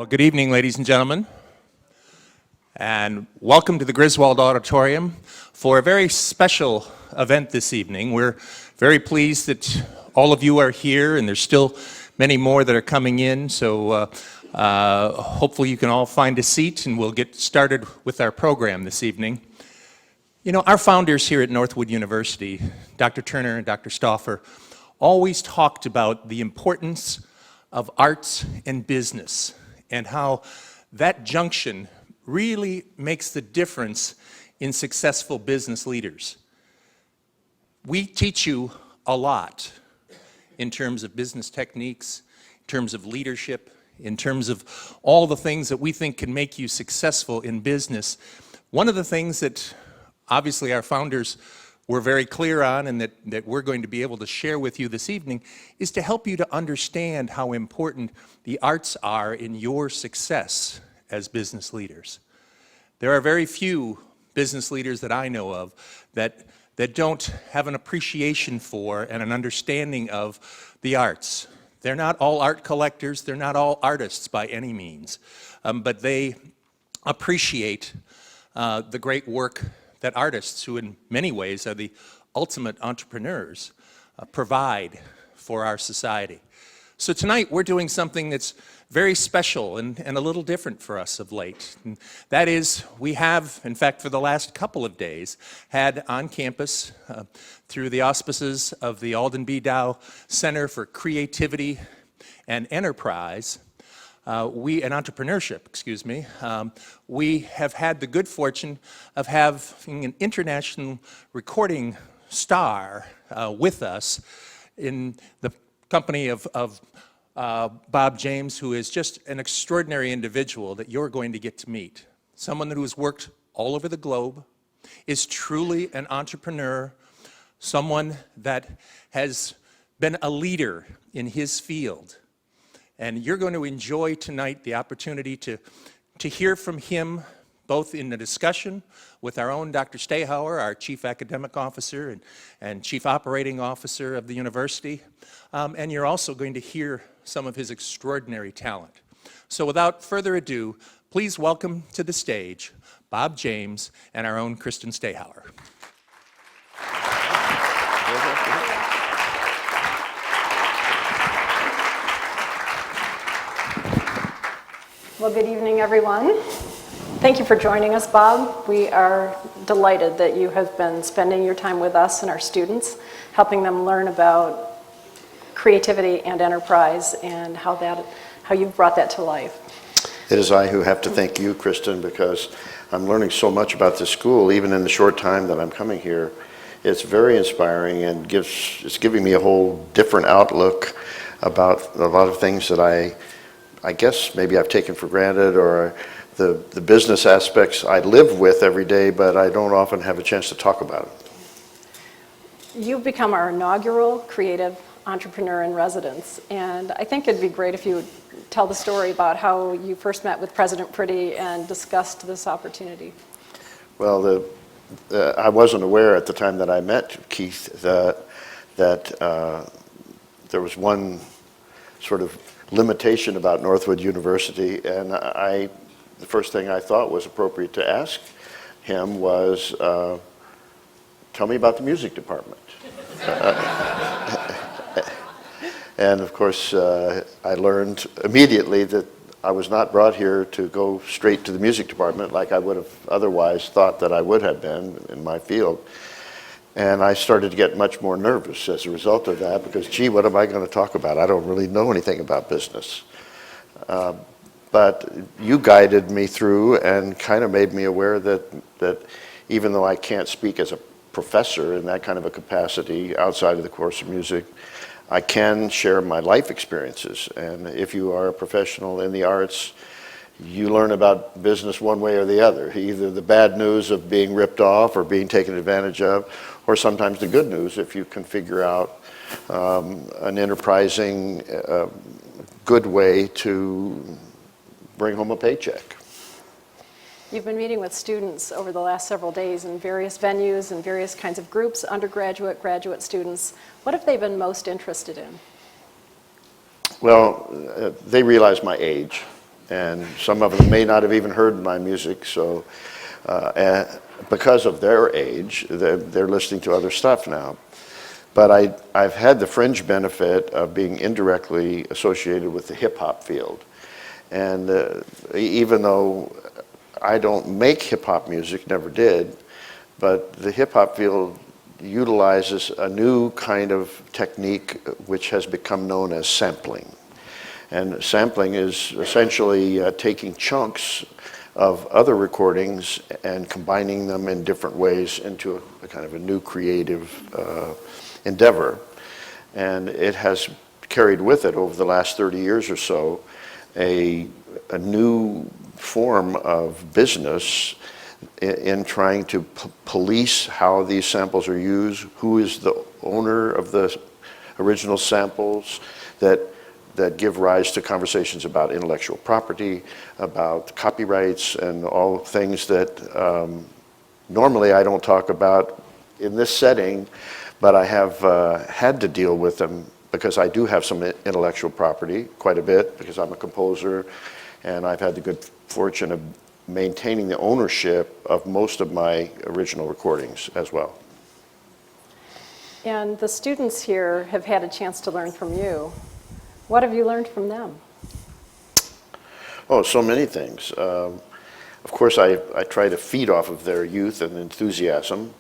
Well, good evening, ladies and gentlemen, and welcome to the Griswold Auditorium for a very special event this evening. We're very pleased that all of you are here, and there's still many more that are coming in, so hopefully you can all find a seat, and we'll get started with our program this evening. You know, our founders here at Northwood University, Dr. Turner and Dr. Stauffer, always talked about the importance of arts and business, and how that junction really makes the difference in successful business leaders. We teach you a lot in terms of business techniques, in terms of leadership, in terms of all the things that we think can make you successful in business. One of the things that obviously our founders were very clear on, and that we're going to be able to share with you this evening, is to help you to understand how important the arts are in your success as business leaders. There are very few business leaders that I know of that don't have an appreciation for and an understanding of the arts. They're not all art collectors, they're not all artists by any means, but they appreciate the great work that artists, who in many ways are the ultimate entrepreneurs, provide for our society. So tonight we're doing something that's very special and a little different for us of late. And that is, we have, in fact, for the last couple of days, had on campus, through the auspices of the Alden B. Dow Center for Creativity and Enterprise, we have had the good fortune of having an international recording star with us in the company of Bob James, who is just an extraordinary individual that you're going to get to meet. Someone who has worked all over the globe, is truly an entrepreneur, someone that has been a leader in his field. And you're going to enjoy tonight the opportunity to hear from him, both in the discussion with our own Dr. Stahauer, our Chief Academic Officer and Chief Operating Officer of the university, and you're also going to hear some of his extraordinary talent. So without further ado, please welcome to the stage Bob James and our own Kristen Stahauer. Well, good evening, everyone. Thank you for joining us, Bob. We are delighted that you have been spending your time with us and our students, helping them learn about creativity and enterprise and how you've brought that to life. It is I who have to thank you, Kristen, because I'm learning so much about this school, even in the short time that I'm coming here. It's very inspiring and it's giving me a whole different outlook about a lot of things that I guess maybe I've taken for granted, or the business aspects I live with every day, but I don't often have a chance to talk about it. You've become our inaugural creative entrepreneur in residence, and I think it'd be great if you would tell the story about how you first met with President Priddy and discussed this opportunity. Well, I wasn't aware at the time that I met Keith that there was one sort of limitation about Northwood University, and the first thing I thought was appropriate to ask him was, tell me about the music department. And of course, I learned immediately that I was not brought here to go straight to the music department like I would have otherwise thought that I would have been in my field. And I started to get much more nervous as a result of that, because, gee, what am I going to talk about? I don't really know anything about business. But you guided me through and kind of made me aware that even though I can't speak as a professor in that kind of a capacity outside of the course of music, I can share my life experiences. And if you are a professional in the arts, you learn about business one way or the other, either the bad news of being ripped off or being taken advantage of, or sometimes the good news if you can figure out an enterprising, good way to bring home a paycheck. You've been meeting with students over the last several days in various venues and various kinds of groups, undergraduate, graduate students. What have they been most interested in? Well, they realize my age, and some of them may not have even heard my music, so because of their age, they're listening to other stuff now. But I've had the fringe benefit of being indirectly associated with the hip-hop field. And even though I don't make hip-hop music, never did, but the hip-hop field utilizes a new kind of technique which has become known as sampling. And sampling is essentially taking chunks of other recordings and combining them in different ways into a kind of a new creative endeavor. And it has carried with it over the last 30 years or so a new form of business in trying to police how these samples are used, who is the owner of the original samples that give rise to conversations about intellectual property, about copyrights, and all things that normally I don't talk about in this setting, but I have had to deal with them because I do have some intellectual property, quite a bit, because I'm a composer, and I've had the good fortune of maintaining the ownership of most of my original recordings as well. And the students here have had a chance to learn from you. What have you learned from them? Oh, so many things. Of course, I try to feed off of their youth and enthusiasm.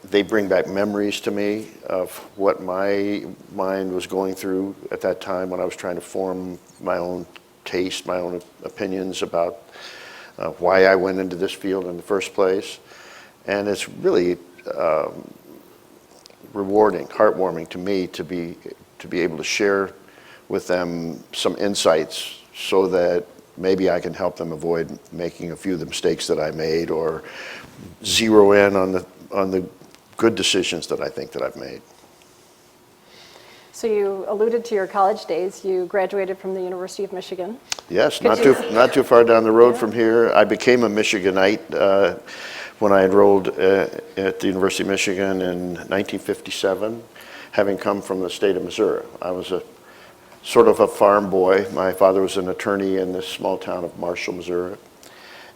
They bring back memories to me of what my mind was going through at that time when I was trying to form my own taste, my own opinions about why I went into this field in the first place. And it's really rewarding, heartwarming to me to be able to share with them some insights so that maybe I can help them avoid making a few of the mistakes that I made, or zero in on the good decisions that I think that I've made. So you alluded to your college days. You graduated from the University of Michigan. Yes, not too far down the road from here. I became a Michiganite when I enrolled at the University of Michigan in 1957, having come from the state of Missouri. I was a sort of a farm boy. My father was an attorney in this small town of Marshall, Missouri,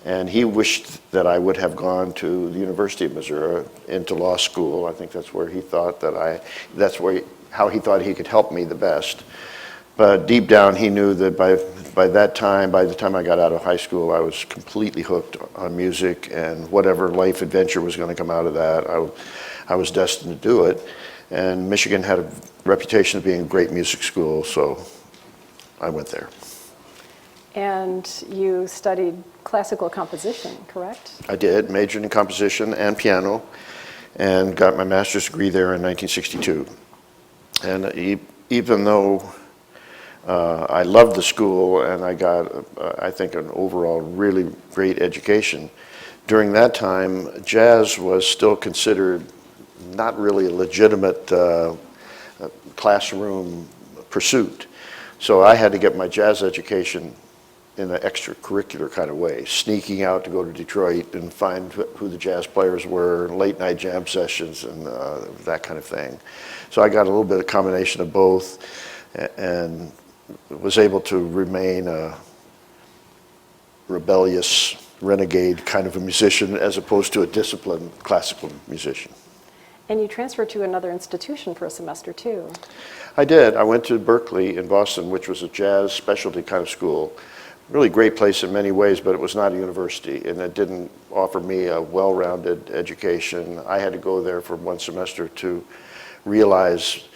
and he wished that I would have gone to the University of Missouri into law school. I think that's where he thought how he thought he could help me the best. But deep down, he knew that by the time I got out of high school, I was completely hooked on music, and whatever life adventure was going to come out of that, I was destined to do it. And Michigan had a reputation of being a great music school, so I went there. And you studied classical composition, correct? I did, majored in composition and piano, and got my master's degree there in 1962. And even though I loved the school and I got, I think, an overall really great education, during that time, jazz was still considered not really a legitimate classroom pursuit. So I had to get my jazz education in an extracurricular kind of way, sneaking out to go to Detroit and find who the jazz players were, late night jam sessions, and that kind of thing. So I got a little bit of combination of both, and was able to remain a rebellious, renegade kind of a musician as opposed to a disciplined classical musician. And you transferred to another institution for a semester too. I did. I went to Berkeley in Boston, which was a jazz specialty kind of school. Really great place in many ways, but it was not a university, and it didn't offer me a well-rounded education. I had to go there for one semester to realize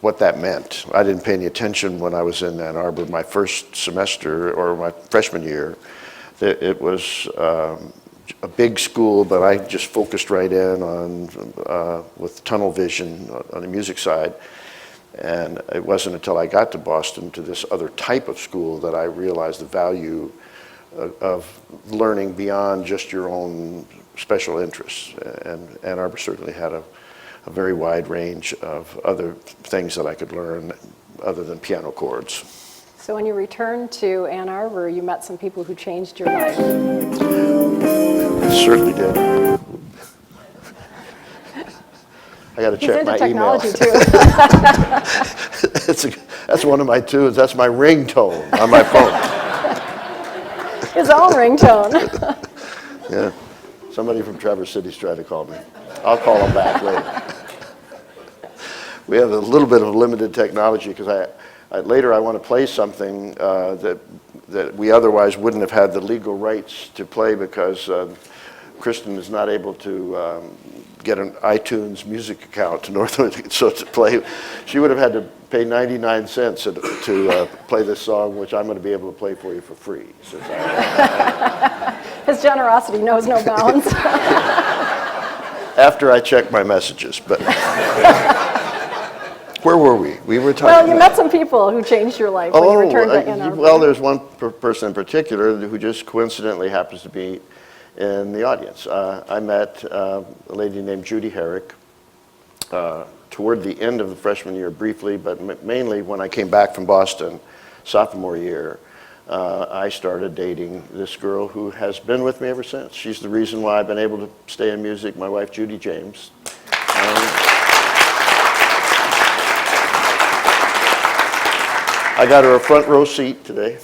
what that meant. I didn't pay any attention when I was in Ann Arbor my first semester, or my freshman year. It was a big school, but I just focused right in on with tunnel vision on the music side. And it wasn't until I got to Boston, to this other type of school, that I realized the value of learning beyond just your own special interests. And Ann Arbor certainly had a very wide range of other things that I could learn other than piano chords. So when you returned to Ann Arbor, you met some people who changed your life. I certainly did. I got to check my email. He's into technology too. That's one of my tunes. That's my ringtone on my phone. His own ringtone. Yeah. Somebody from Traverse City's trying to call me. I'll call them back later. We have a little bit of limited technology because later I want to play something that we otherwise wouldn't have had the legal rights to play because Kristen is not able to get an iTunes music account to Northwood, so to play, she would have had to pay 99 cents to play this song, which I'm going to be able to play for you for free. Since His generosity knows no bounds. after I check my messages, but where were we? We were talking. Well, you met some people who changed your life when you returned to Ann Arbor. Well, there's one person in particular who just coincidentally happens to be in the audience. I met a lady named Judy Herrick toward the end of the freshman year briefly, but mainly when I came back from Boston sophomore year. I started dating this girl who has been with me ever since. She's the reason why I've been able to stay in music, my wife Judy James. I got her a front row seat today.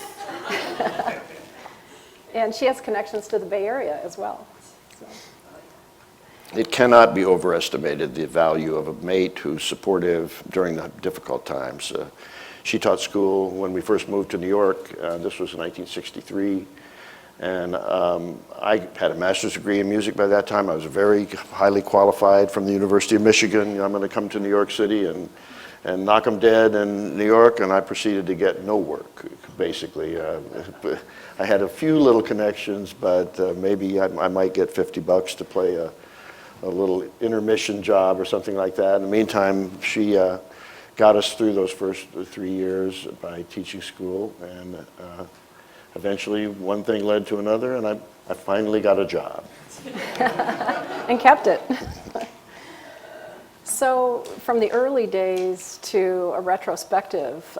And she has connections to the Bay Area as well. So. It cannot be overestimated, the value of a mate who's supportive during the difficult times. She taught school when we first moved to New York. This was in 1963. And I had a master's degree in music by that time. I was very highly qualified from the University of Michigan. I'm going to come to New York City and knock them dead in New York, and I proceeded to get no work, basically. I had a few little connections, but maybe I might get $50 to play a little intermission job or something like that. In the meantime, she got us through those first 3 years by teaching school, and eventually one thing led to another, and I finally got a job. And kept it. So from the early days to a retrospective,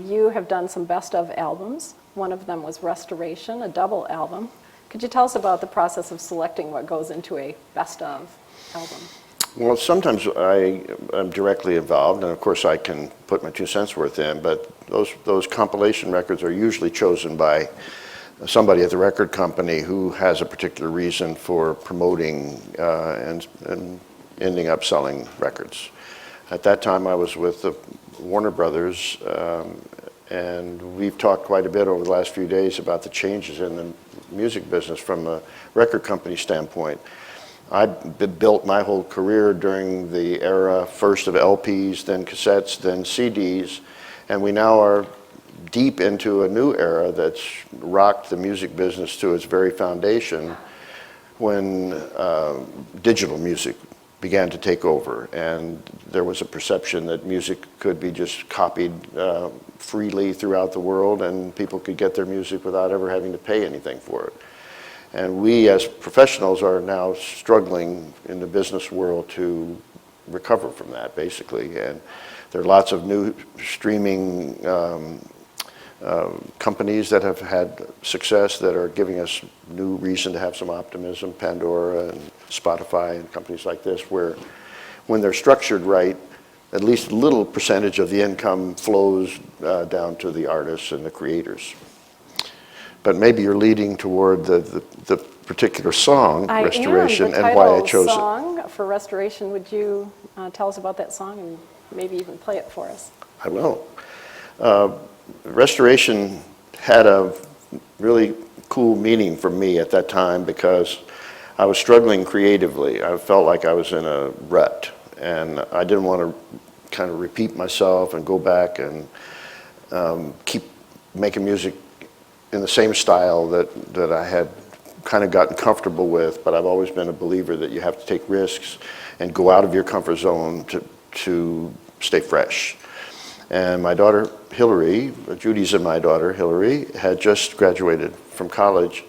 you have done some best of albums. One of them was Restoration, a double album. Could you tell us about the process of selecting what goes into a best of album? Well, sometimes I am directly involved, and of course I can put my 2 cents worth in, but those compilation records are usually chosen by somebody at the record company who has a particular reason for promoting and ending up selling records. At that time I was with the Warner Brothers, and we've talked quite a bit over the last few days about the changes in the music business from a record company standpoint. I built my whole career during the era first of LPs, then cassettes, then CDs, and we now are deep into a new era that's rocked the music business to its very foundation when digital music began to take over, and there was a perception that music could be just copied freely throughout the world, and people could get their music without ever having to pay anything for it. And we as professionals are now struggling in the business world to recover from that, basically. And there are lots of new streaming companies that have had success that are giving us new reason to have some optimism, Pandora and Spotify and companies like this, where when they're structured right, at least a little percentage of the income flows down to the artists and the creators. But maybe you're leading toward the particular song, Restoration, and why I chose it. The song for Restoration, would you tell us about that song and maybe even play it for us? I will. Restoration had a really cool meaning for me at that time because I was struggling creatively. I felt like I was in a rut, and I didn't want to kind of repeat myself and go back and keep making music in the same style that I had kind of gotten comfortable with, but I've always been a believer that you have to take risks and go out of your comfort zone to stay fresh. And my daughter, Hillary, Judy's and my daughter, Hillary, had just graduated from college,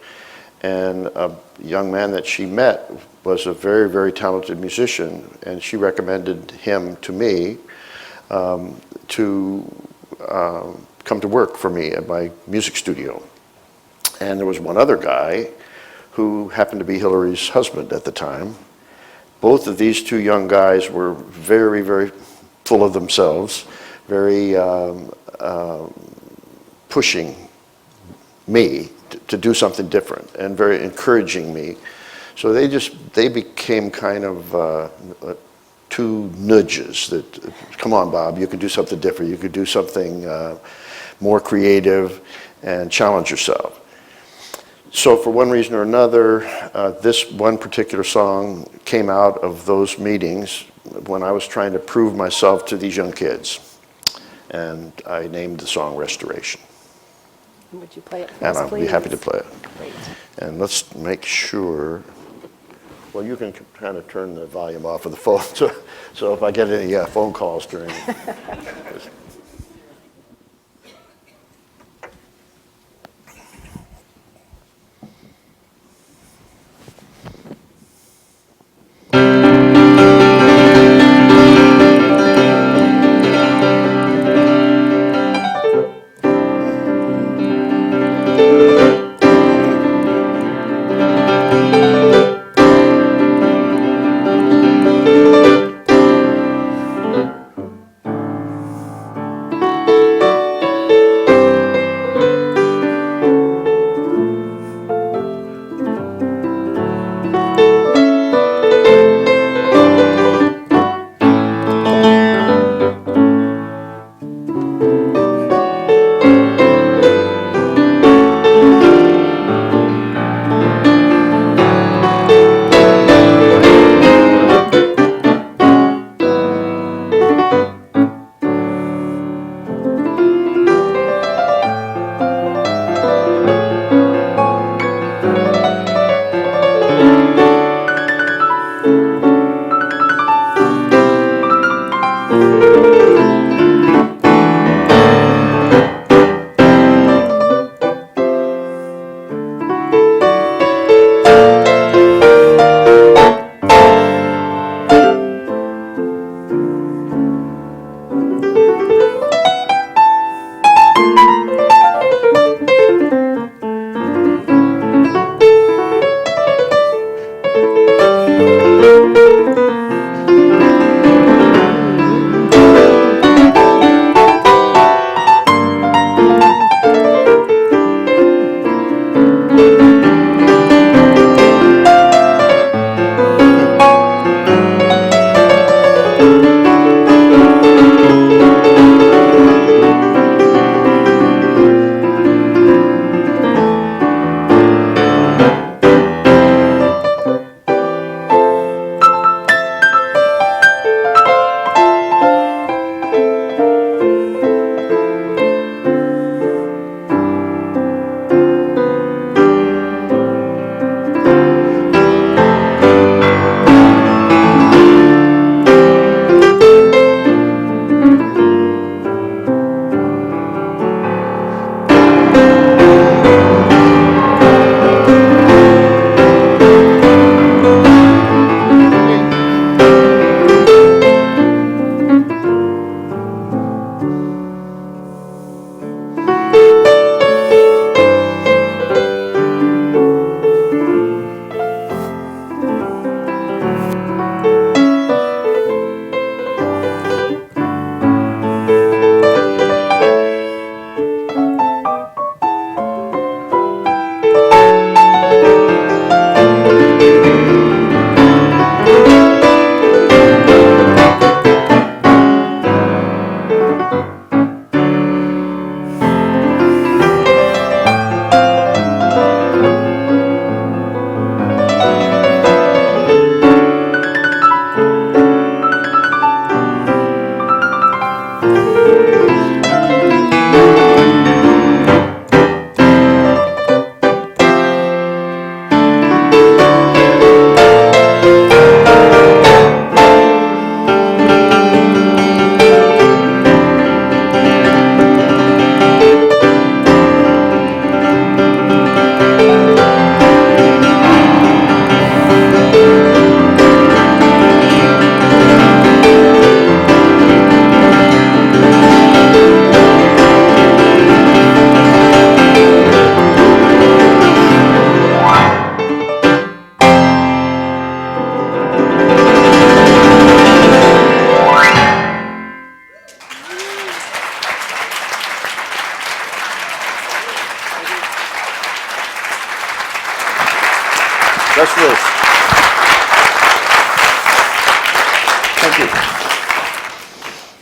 and a young man that she met was a very, very talented musician, and she recommended him to me to come to work for me at my music studio. And there was one other guy who happened to be Hillary's husband at the time. Both of these two young guys were very, very full of themselves, very pushing me to do something different and very encouraging me. So they became kind of two nudges that, come on, Bob, you could do something different. You could do something more creative and challenge yourself. So for one reason or another, this one particular song came out of those meetings when I was trying to prove myself to these young kids. And I named the song Restoration. Would you play it for And us, I'll please? be happy to play it. Great. And let's make sure, well, you can kind of turn the volume off of the phone, so if I get any phone calls during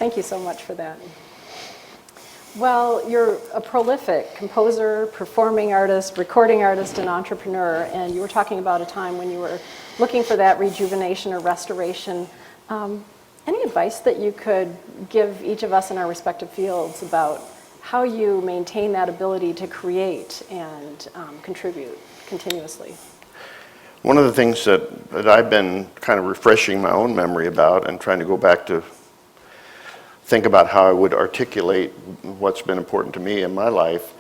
Thank you so much for that. Well, you're a prolific composer, performing artist, recording artist, and entrepreneur, and you were talking about a time when you were looking for that rejuvenation or restoration. Any advice that you could give each of us in our respective fields about how you maintain that ability to create and contribute continuously? One of the things that I've been kind of refreshing my own memory about and trying to go back to think about how I would articulate what's been important to me in my life.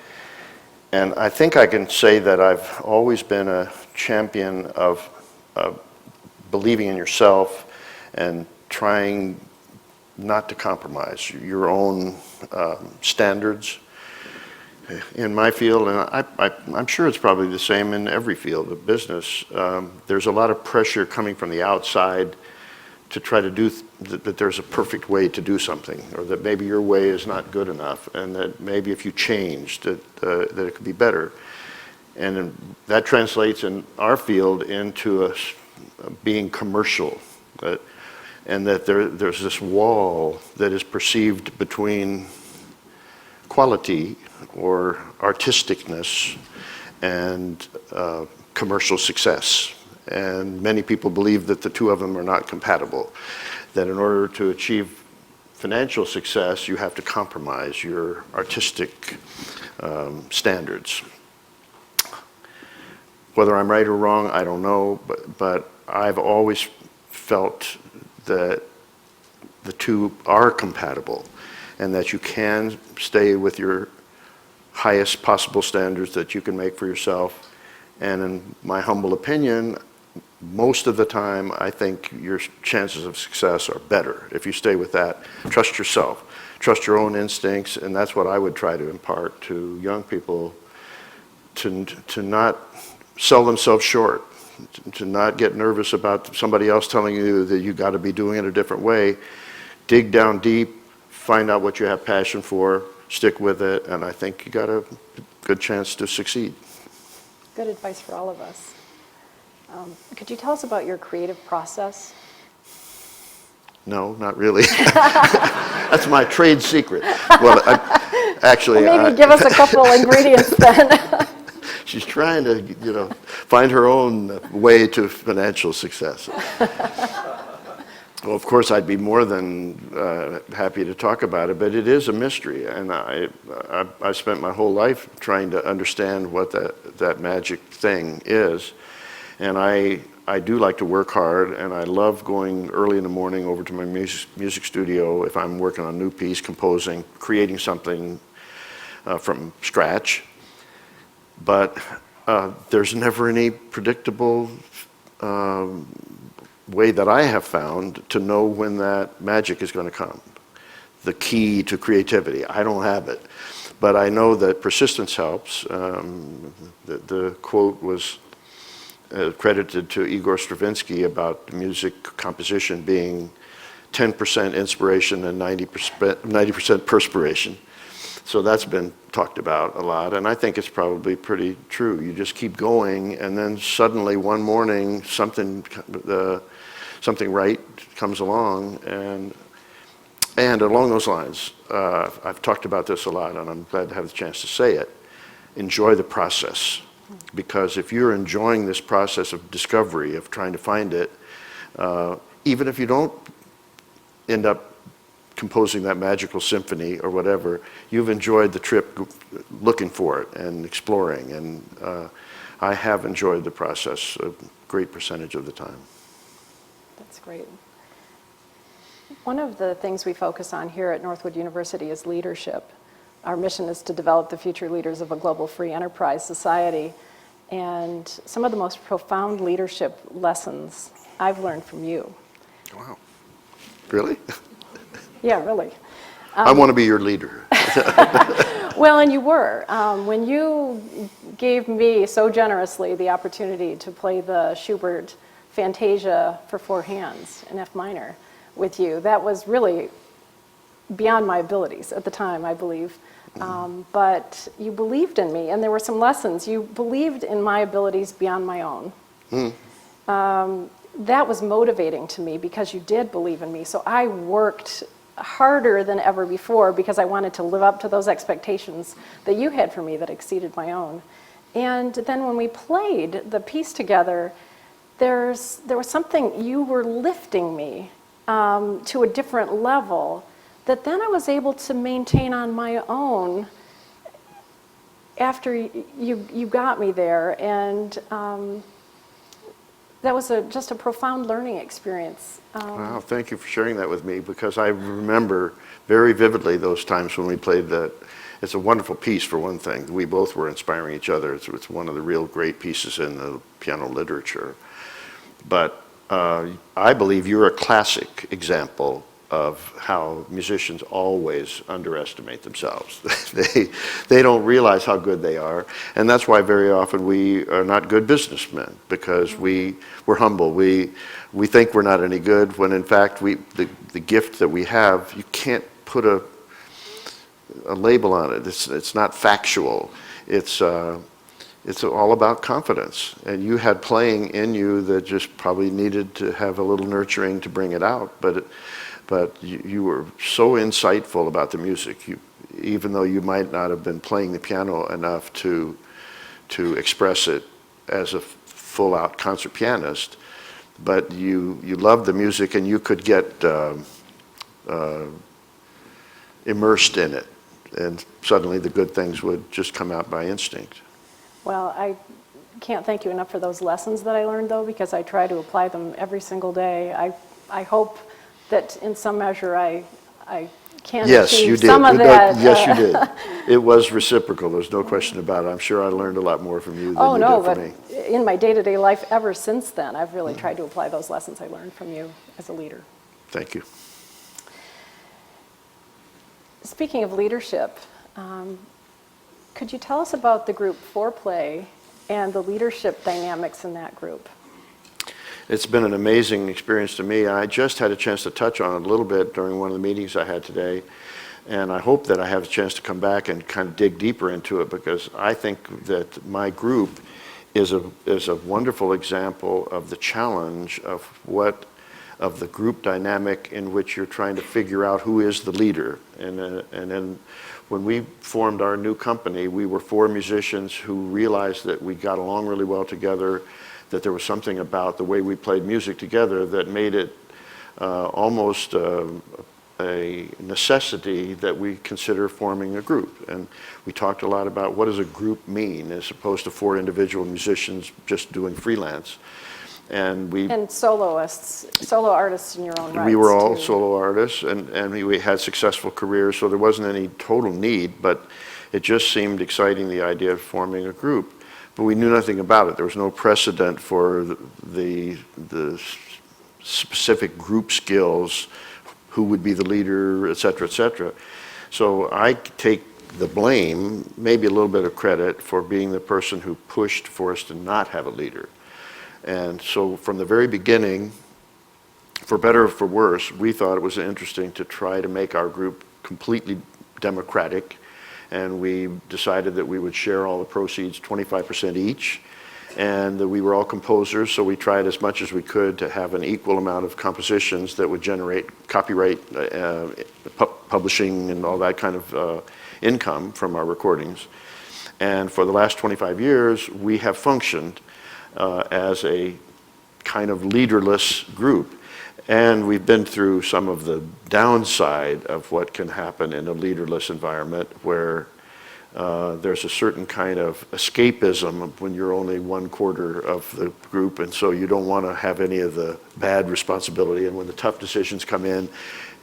And I think I can say that I've always been a champion of believing in yourself and trying not to compromise your own standards in my field, and I'm sure it's probably the same in every field of business. There's a lot of pressure coming from the outside to try to do that there's a perfect way to do something, or that maybe your way is not good enough, and that maybe if you changed that it could be better. And that translates in our field into being commercial, and that there's this wall that is perceived between quality or artisticness and commercial success. And many people believe that the two of them are not compatible, that in order to achieve financial success, you have to compromise your artistic standards. Whether I'm right or wrong, I don't know, but I've always felt that the two are compatible, and that you can stay with your highest possible standards that you can make for yourself. And in my humble opinion, most of the time, I think your chances of success are better if you stay with that. Trust yourself, trust your own instincts, and that's what I would try to impart to young people, to not sell themselves short, to not get nervous about somebody else telling you that you got to be doing it a different way. Dig down deep, find out what you have passion for, stick with it, and I think you got a good chance to succeed. Good advice for all of us. Could you tell us about your creative process? No, not really. That's my trade secret. Well, actually, Well, maybe give us a couple ingredients then. She's trying to, find her own way to financial success. Well, of course, I'd be more than happy to talk about it, but it is a mystery, and I spent my whole life trying to understand what that magic thing is. And I do like to work hard, and I love going early in the morning over to my music studio if I'm working on a new piece, composing, creating something from scratch. But there's never any predictable way that I have found to know when that magic is going to come. The key to creativity. I don't have it. But I know that persistence helps. The quote was credited to Igor Stravinsky about music composition being 10% inspiration and 90% perspiration. So that's been talked about a lot, and I think it's probably pretty true. You just keep going, and then suddenly one morning something right comes along, and along those lines, I've talked about this a lot, and I'm glad to have the chance to say it. Enjoy the process, because if you're enjoying this process of discovery, of trying to find it, even if you don't end up composing that magical symphony or whatever, you've enjoyed the trip looking for it and exploring, and I have enjoyed the process a great percentage of the time. That's great. One of the things we focus on here at Northwood University is leadership. Our mission is to develop the future leaders of a global free enterprise society, and some of the most profound leadership lessons I've learned from you. Wow. Really? Yeah, really. I want to be your leader. Well, and you were. When you gave me so generously the opportunity to play the Schubert Fantasia for four hands in F minor with you, that was really beyond my abilities at the time, I believe. But you believed in me, and there were some lessons. You believed in my abilities beyond my own. That was motivating to me because you did believe in me. So I worked harder than ever before because I wanted to live up to those expectations that you had for me that exceeded my own. And then when we played the piece together, there was something, you were lifting me to a different level that then I was able to maintain on my own after you got me there. And that was just a profound learning experience. Wow, thank you for sharing that with me, because I remember very vividly those times when we played that. It's a wonderful piece, for one thing. We both were inspiring each other. It's one of the real great pieces in the piano literature. But I believe you're a classic example of how musicians always underestimate themselves. They don't realize how good they are, and that's why very often we are not good businessmen, because we're humble. We think we're not any good, when in fact the gift that we have, you can't put a label on it. It's not factual. It's all about confidence, and you had playing in you that just probably needed to have a little nurturing to bring it out, but you were so insightful about the music. Even though you might not have been playing the piano enough to express it as a full-out concert pianist, but you loved the music, and you could get immersed in it, and suddenly the good things would just come out by instinct. Well, I can't thank you enough for those lessons that I learned, though, because I try to apply them every single day. I hope that in some measure I can achieve some of that. Yes, you did. It was reciprocal. There's no question about it. I'm sure I learned a lot more from you than you did from me. But in my day-to-day life ever since then, I've really tried to apply those lessons I learned from you as a leader. Thank you. Speaking of leadership, could you tell us about the group Foreplay and the leadership dynamics in that group? It's been an amazing experience to me. I just had a chance to touch on it a little bit during one of the meetings I had today, and I hope that I have a chance to come back and kind of dig deeper into it, because I think that my group is a wonderful example of the challenge of the group dynamic in which you're trying to figure out who is the leader. And then when we formed our new company, we were 4 musicians who realized that we got along really well together, that there was something about the way we played music together that made it almost a necessity that we consider forming a group. And we talked a lot about what does a group mean, as opposed to 4 individual musicians just doing freelance. And solo artists in your own right. We were all solo artists, and we had successful careers, so there wasn't any total need, but it just seemed exciting, the idea of forming a group. But we knew nothing about it. There was no precedent for the specific group skills, who would be the leader, et cetera, et cetera. So I take the blame, maybe a little bit of credit, for being the person who pushed for us to not have a leader. And so from the very beginning, for better or for worse, we thought it was interesting to try to make our group completely democratic. And we decided that we would share all the proceeds 25% each, and that we were all composers, so we tried as much as we could to have an equal amount of compositions that would generate copyright, publishing, and all that kind of income from our recordings. And for the last 25 years, we have functioned as a kind of leaderless group. And we've been through some of the downside of what can happen in a leaderless environment, where there's a certain kind of escapism when you're only 1/4 of the group, and so you don't want to have any of the bad responsibility, and when the tough decisions come in,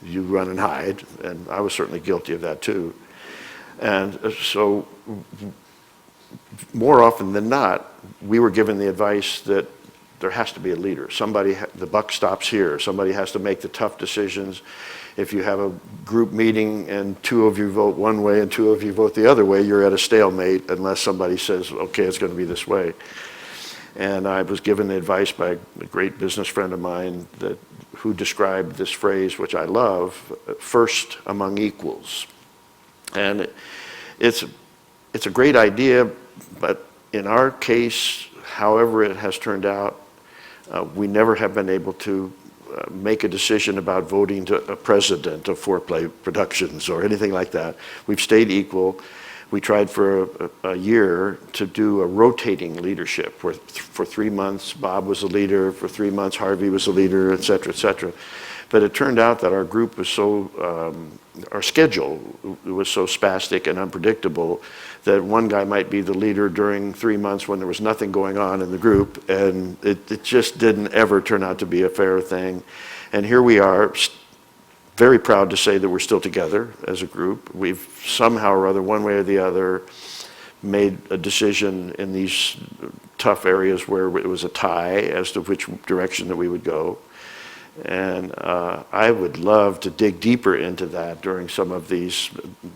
you run and hide, and I was certainly guilty of that too. And so more often than not, we were given the advice that there has to be a leader. The buck stops here. Somebody has to make the tough decisions. If you have a group meeting and 2 of you vote one way and 2 of you vote the other way, you're at a stalemate unless somebody says, okay, it's going to be this way. And I was given the advice by a great business friend of mine who described this phrase, which I love, first among equals. And it's a great idea, but in our case, however it has turned out, we never have been able to make a decision about voting to a president of Foreplay Productions or anything like that. We've stayed equal. We tried for a year to do a rotating leadership where for 3 months Bob was a leader, for 3 months Harvey was a leader, et cetera, et cetera. But it turned out that our group was so, our schedule was so spastic and unpredictable that one guy might be the leader during 3 months when there was nothing going on in the group, and it just didn't ever turn out to be a fair thing. And here we are, very proud to say that we're still together as a group. We've somehow or other, one way or the other, made a decision in these tough areas where it was a tie as to which direction that we would go. And I would love to dig deeper into that during some of these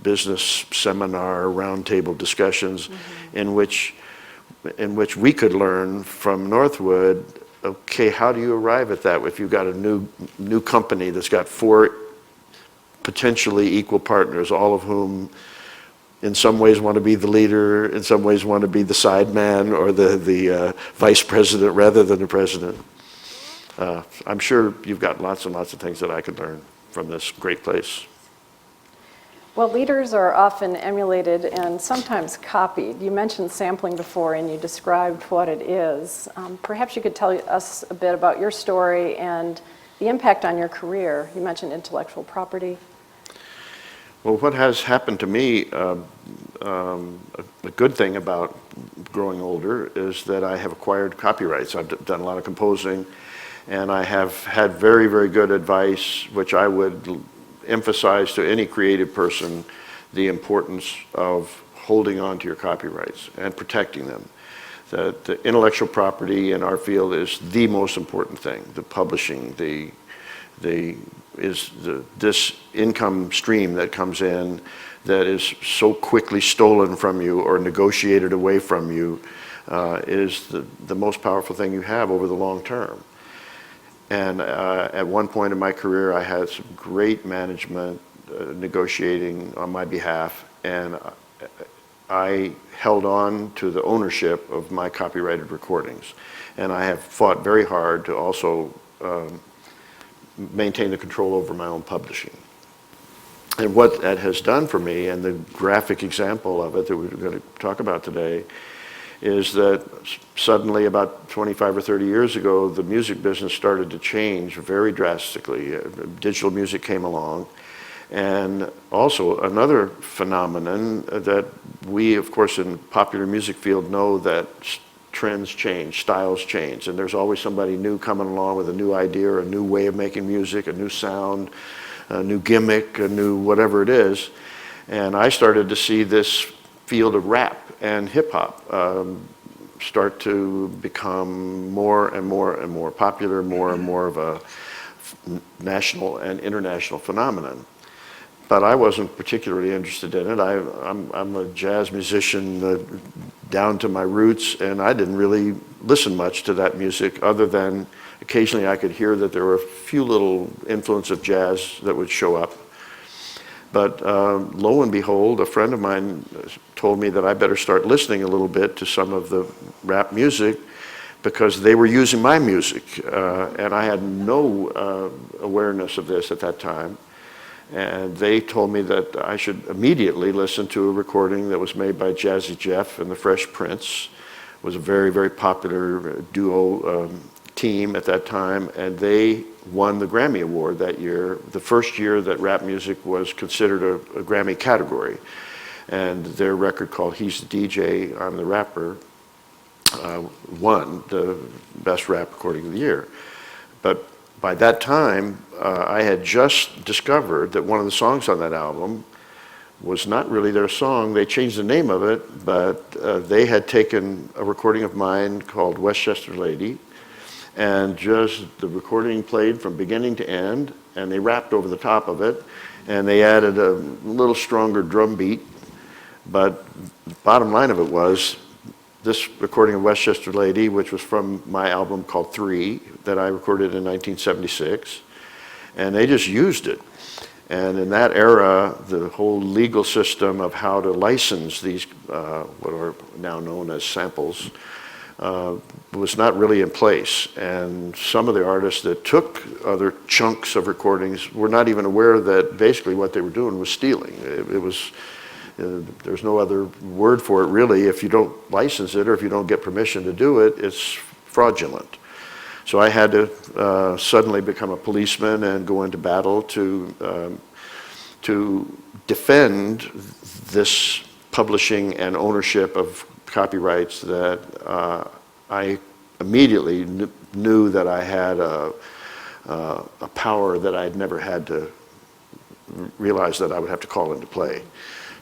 business seminar roundtable discussions in which we could learn from Northwood, okay, how do you arrive at that if you've got a new company that's got 4 potentially equal partners, all of whom in some ways want to be the leader, in some ways want to be the side man or the vice president rather than the president. I'm sure you've got lots and lots of things that I could learn from this great place. Well, leaders are often emulated and sometimes copied. You mentioned sampling before, and you described what it is. Perhaps you could tell us a bit about your story and the impact on your career. You mentioned intellectual property. Well, what has happened to me, a good thing about growing older is that I have acquired copyrights. I've done a lot of composing, and I have had very, very good advice, which I would emphasize to any creative person, the importance of holding on to your copyrights and protecting them. The intellectual property in our field is the most important thing. The publishing, this income stream that comes in that is so quickly stolen from you or negotiated away from you is the most powerful thing you have over the long term. And at one point in my career, I had some great management negotiating on my behalf, and I held on to the ownership of my copyrighted recordings. And I have fought very hard to also maintain the control over my own publishing. And what that has done for me, and the graphic example of it that we're going to talk about today, is that suddenly about 25 or 30 years ago, the music business started to change very drastically. Digital music came along. And also another phenomenon that we, of course, in popular music field know that trends change, styles change, and there's always somebody new coming along with a new idea or a new way of making music, a new sound, a new gimmick, a new whatever it is. And I started to see this field of rap and hip hop start to become more and more and more popular, more and more of a national and international phenomenon. But I wasn't particularly interested in it. I'm a jazz musician down to my roots, and I didn't really listen much to that music other than occasionally I could hear that there were a few little influence of jazz that would show up. But lo and behold, a friend of mine told me that I better start listening a little bit to some of the rap music because they were using my music. And I had no awareness of this at that time. And they told me that I should immediately listen to a recording that was made by Jazzy Jeff and the Fresh Prince. It was a very, very popular duo team at that time, and they won the Grammy Award that year, the first year that rap music was considered a Grammy category. And their record called He's the DJ, I'm the Rapper won the best rap recording of the year. But by that time, I had just discovered that one of the songs on that album was not really their song. They changed the name of it, but they had taken a recording of mine called Westchester Lady, and just the recording played from beginning to end, and they rapped over the top of it, and they added a little stronger drum beat. But the bottom line of it was this recording of Westchester Lady, which was from my album called 3 that I recorded in 1976, and they just used it. And in that era, the whole legal system of how to license these, what are now known as samples, was not really in place. And some of the artists that took other chunks of recordings were not even aware that basically what they were doing was stealing. It was, there's no other word for it really. If you don't license it or if you don't get permission to do it, it's fraudulent. So I had to suddenly become a policeman and go into battle to defend this publishing and ownership of copyrights that I immediately knew that I had a power that I'd never had to realize that I would have to call into play.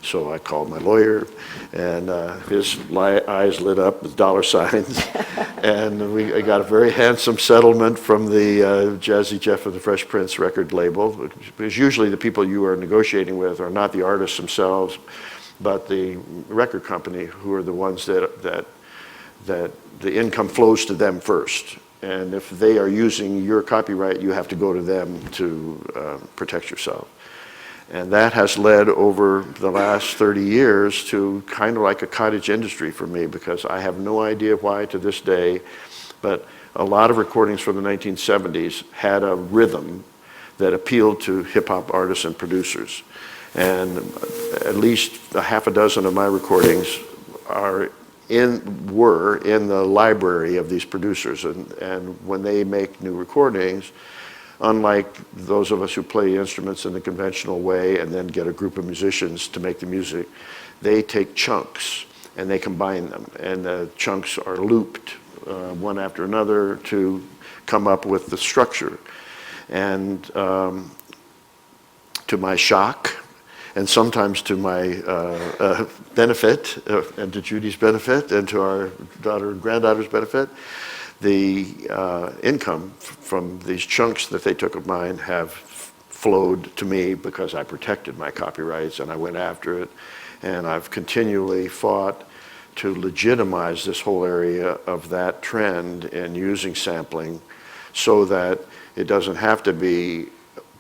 So I called my lawyer, and his eyes lit up with dollar signs, and I got a very handsome settlement from the Jazzy Jeff and the Fresh Prince record label, because usually the people you are negotiating with are not the artists themselves, but the record company, who are the ones that the income flows to them first. And if they are using your copyright, you have to go to them to protect yourself. And that has led over the last 30 years to kind of like a cottage industry for me, because I have no idea why to this day, but a lot of recordings from the 1970s had a rhythm that appealed to hip-hop artists and producers. And at least a half a dozen of my recordings were in the library of these producers. And when they make new recordings, unlike those of us who play instruments in the conventional way and then get a group of musicians to make the music, they take chunks and they combine them. And the chunks are looped one after another to come up with the structure. And to my shock, and sometimes to my benefit, and to Judy's benefit, and to our daughter and granddaughter's benefit, the income from these chunks that they took of mine have flowed to me because I protected my copyrights and I went after it. And I've continually fought to legitimize this whole area of that trend in using sampling so that it doesn't have to be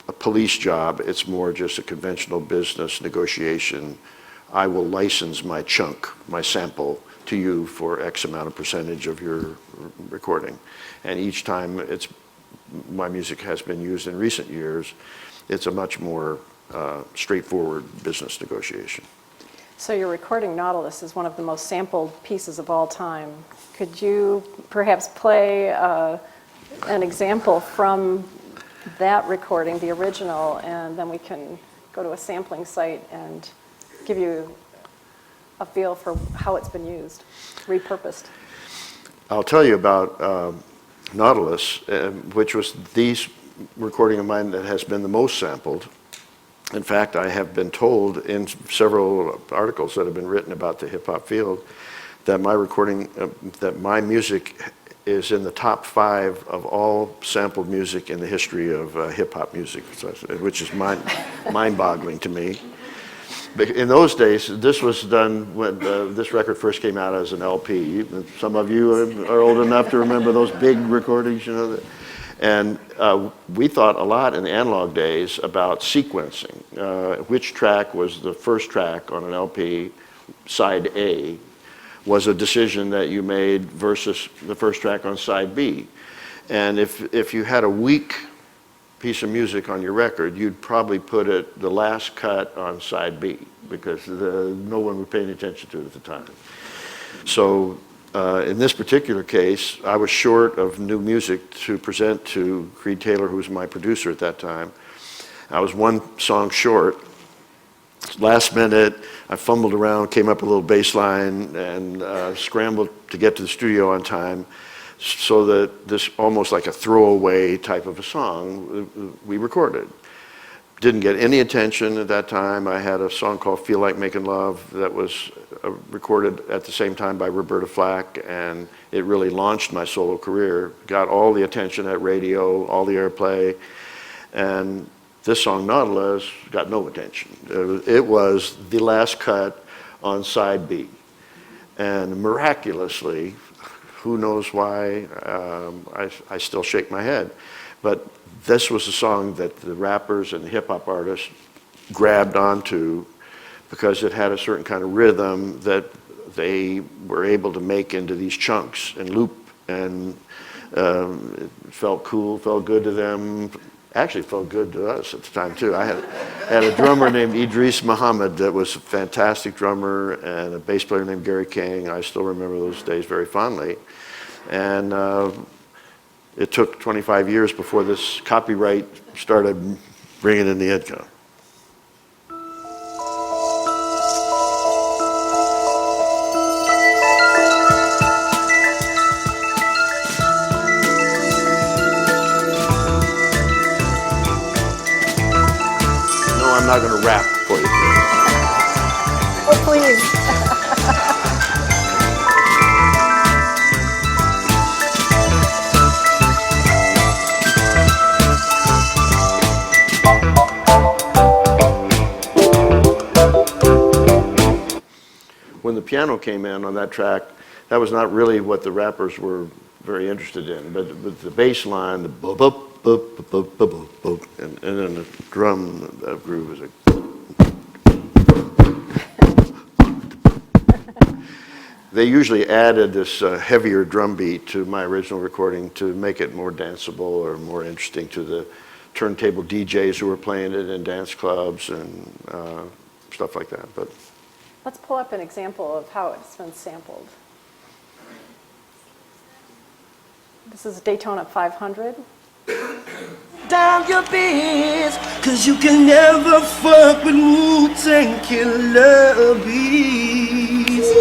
a police job, it's more just a conventional business negotiation. I will license my chunk, my sample, to you for X amount of percentage of your recording. And each time my music has been used in recent years, it's a much more straightforward business negotiation. So your recording Nautilus is one of the most sampled pieces of all time. Could you perhaps play an example from that recording, the original, and then we can go to a sampling site and give you a feel for how it's been used, repurposed? I'll tell you about Nautilus, which was the recording of mine that has been the most sampled. In fact, I have been told in several articles that have been written about the hip-hop field that my recording, that my music is in the top 5 of all sampled music in the history of hip-hop music, which is mind-boggling to me. In those days, this was done when this record first came out as an LP. Some of you are old enough to remember those big recordings, you know. And we thought a lot in the analog days about sequencing. Which track was the first track on an LP, side A, was a decision that you made versus the first track on side B. And if you had a weak piece of music on your record, you'd probably put it the last cut on side B because no one was paying attention to it at the time. So in this particular case, I was short of new music to present to Creed Taylor, who was my producer at that time. I was one song short. Last minute, I fumbled around, came up a little bass line, and scrambled to get to the studio on time, so that this almost like a throwaway type of a song we recorded. Didn't get any attention at that time. I had a song called Feel Like Making Love that was recorded at the same time by Roberta Flack, and it really launched my solo career. Got all the attention at radio, all the airplay, and this song, Nautilus, got no attention. It was the last cut on side B. And miraculously, who knows why, I still shake my head. But this was a song that the rappers and the hip-hop artists grabbed onto because it had a certain kind of rhythm that they were able to make into these chunks and loop, and it felt cool, felt good to them. Actually felt good to us at the time too. I had a drummer named Idris Muhammad that was a fantastic drummer, and a bass player named Gary King. I still remember those days very fondly. And it took 25 years before this copyright started bringing in the income. I'm not going to rap for you. Oh, please. When the piano came in on that track, that was not really what the rappers were very interested in, but the bass line, the boop, boop, boop, boop, boop, boop, boop, and then the drum groove was like. They usually added this heavier drum beat to my original recording to make it more danceable or more interesting to the turntable DJs who were playing it in dance clubs and stuff like that. But Let's pull up an example of how it's been sampled. This is Daytona 500. Down your biz, cause you can never fuck with Wu-Tang Killer bees.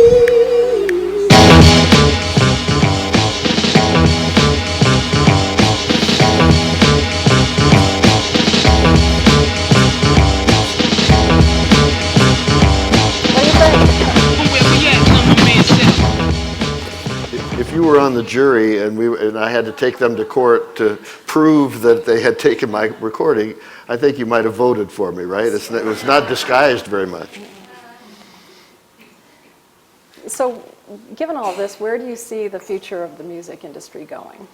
if you were on the jury and I had to take them to court to prove that they had taken my recording, I think you might have voted for me, right? It was not disguised very much. So, given all this, where do you see the future of the music industry going?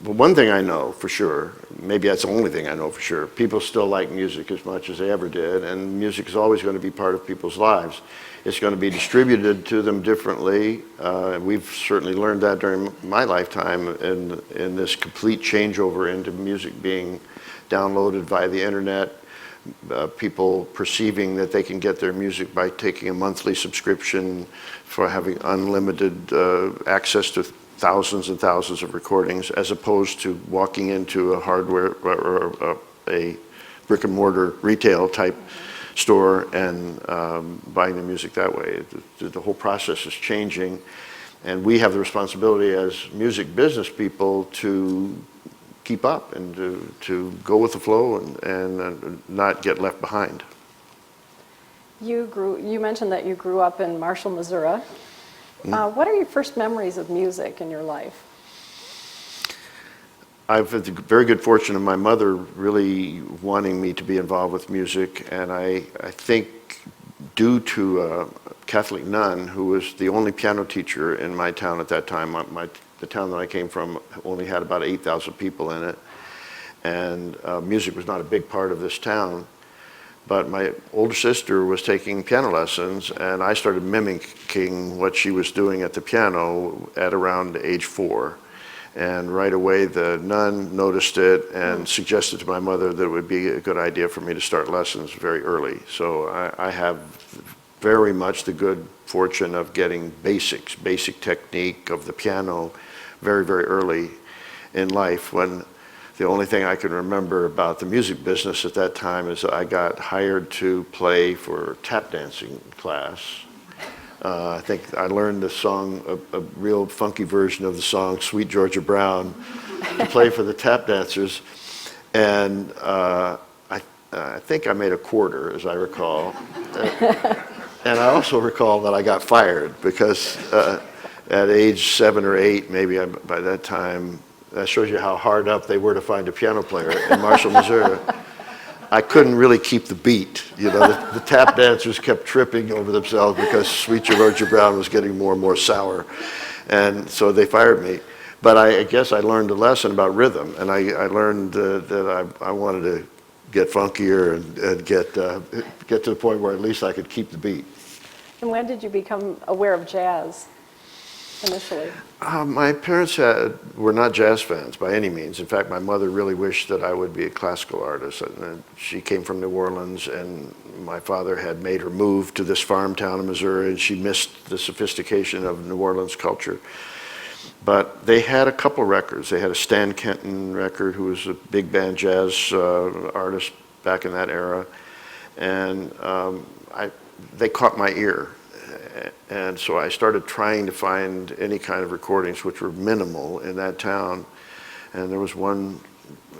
Well, one thing I know for sure, maybe that's the only thing I know for sure, people still like music as much as they ever did, and music is always going to be part of people's lives. It's going to be distributed to them differently. We've certainly learned that during my lifetime in this complete changeover into music being downloaded via the internet, people perceiving that they can get their music by taking a monthly subscription for having unlimited access to thousands and thousands of recordings, as opposed to walking into a hardware or a brick and mortar retail type store and buying the music that way. The whole process is changing, and we have the responsibility as music business people to keep up and to go with the flow and not get left behind. You mentioned that you grew up in Marshall, Missouri. What are your first memories of music in your life? I've had the very good fortune of my mother really wanting me to be involved with music, and I think due to a Catholic nun who was the only piano teacher in my town at that time. The town that I came from only had about 8,000 people in it, and music was not a big part of this town. But my older sister was taking piano lessons, and I started mimicking what she was doing at the piano at around age 4. And right away, the nun noticed it and suggested to my mother that it would be a good idea for me to start lessons very early. So I have very much the good fortune of getting basic technique of the piano very, very early in life, when the only thing I can remember about the music business at that time is I got hired to play for tap dancing class. I think I learned the song, a real funky version of the song, Sweet Georgia Brown, to play for the tap dancers. And I think I made a quarter, as I recall. And I also recall that I got fired because at age 7 or 8, maybe by that time, that shows you how hard up they were to find a piano player in Marshall, Missouri. I couldn't really keep the beat. You know, the tap dancers kept tripping over themselves because Sweet Georgia Brown was getting more and more sour. And so they fired me. But I guess I learned a lesson about rhythm, and I learned that I wanted to get funkier and get to the point where at least I could keep the beat. And when did you become aware of jazz initially? My parents were not jazz fans by any means. In fact, my mother really wished that I would be a classical artist. And she came from New Orleans, and my father had made her move to this farm town in Missouri, and she missed the sophistication of New Orleans culture. But they had a couple records. They had a Stan Kenton record, who was a big band jazz artist back in that era. And they caught my ear. And so I started trying to find any kind of recordings which were minimal in that town. And there was one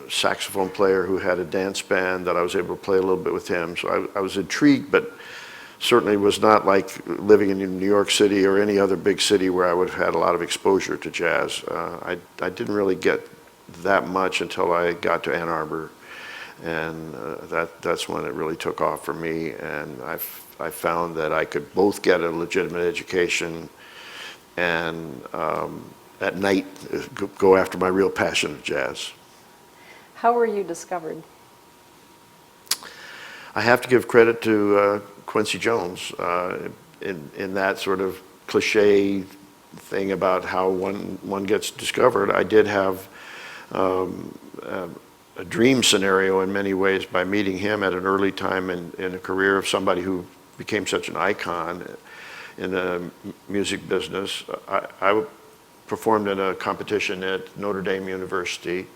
saxophone player who had a dance band that I was able to play a little bit with him. So I was intrigued, but certainly was not like living in New York City or any other big city where I would have had a lot of exposure to jazz. I didn't really get that much until I got to Ann Arbor. And that's when it really took off for me. And I found that I could both get a legitimate education and at night go after my real passion of jazz. How were you discovered? I have to give credit to Quincy Jones in that sort of cliche thing about how one gets discovered. I did have a dream scenario in many ways by meeting him at an early time in a career of somebody who became such an icon in the music business. I performed in a competition at Notre Dame University,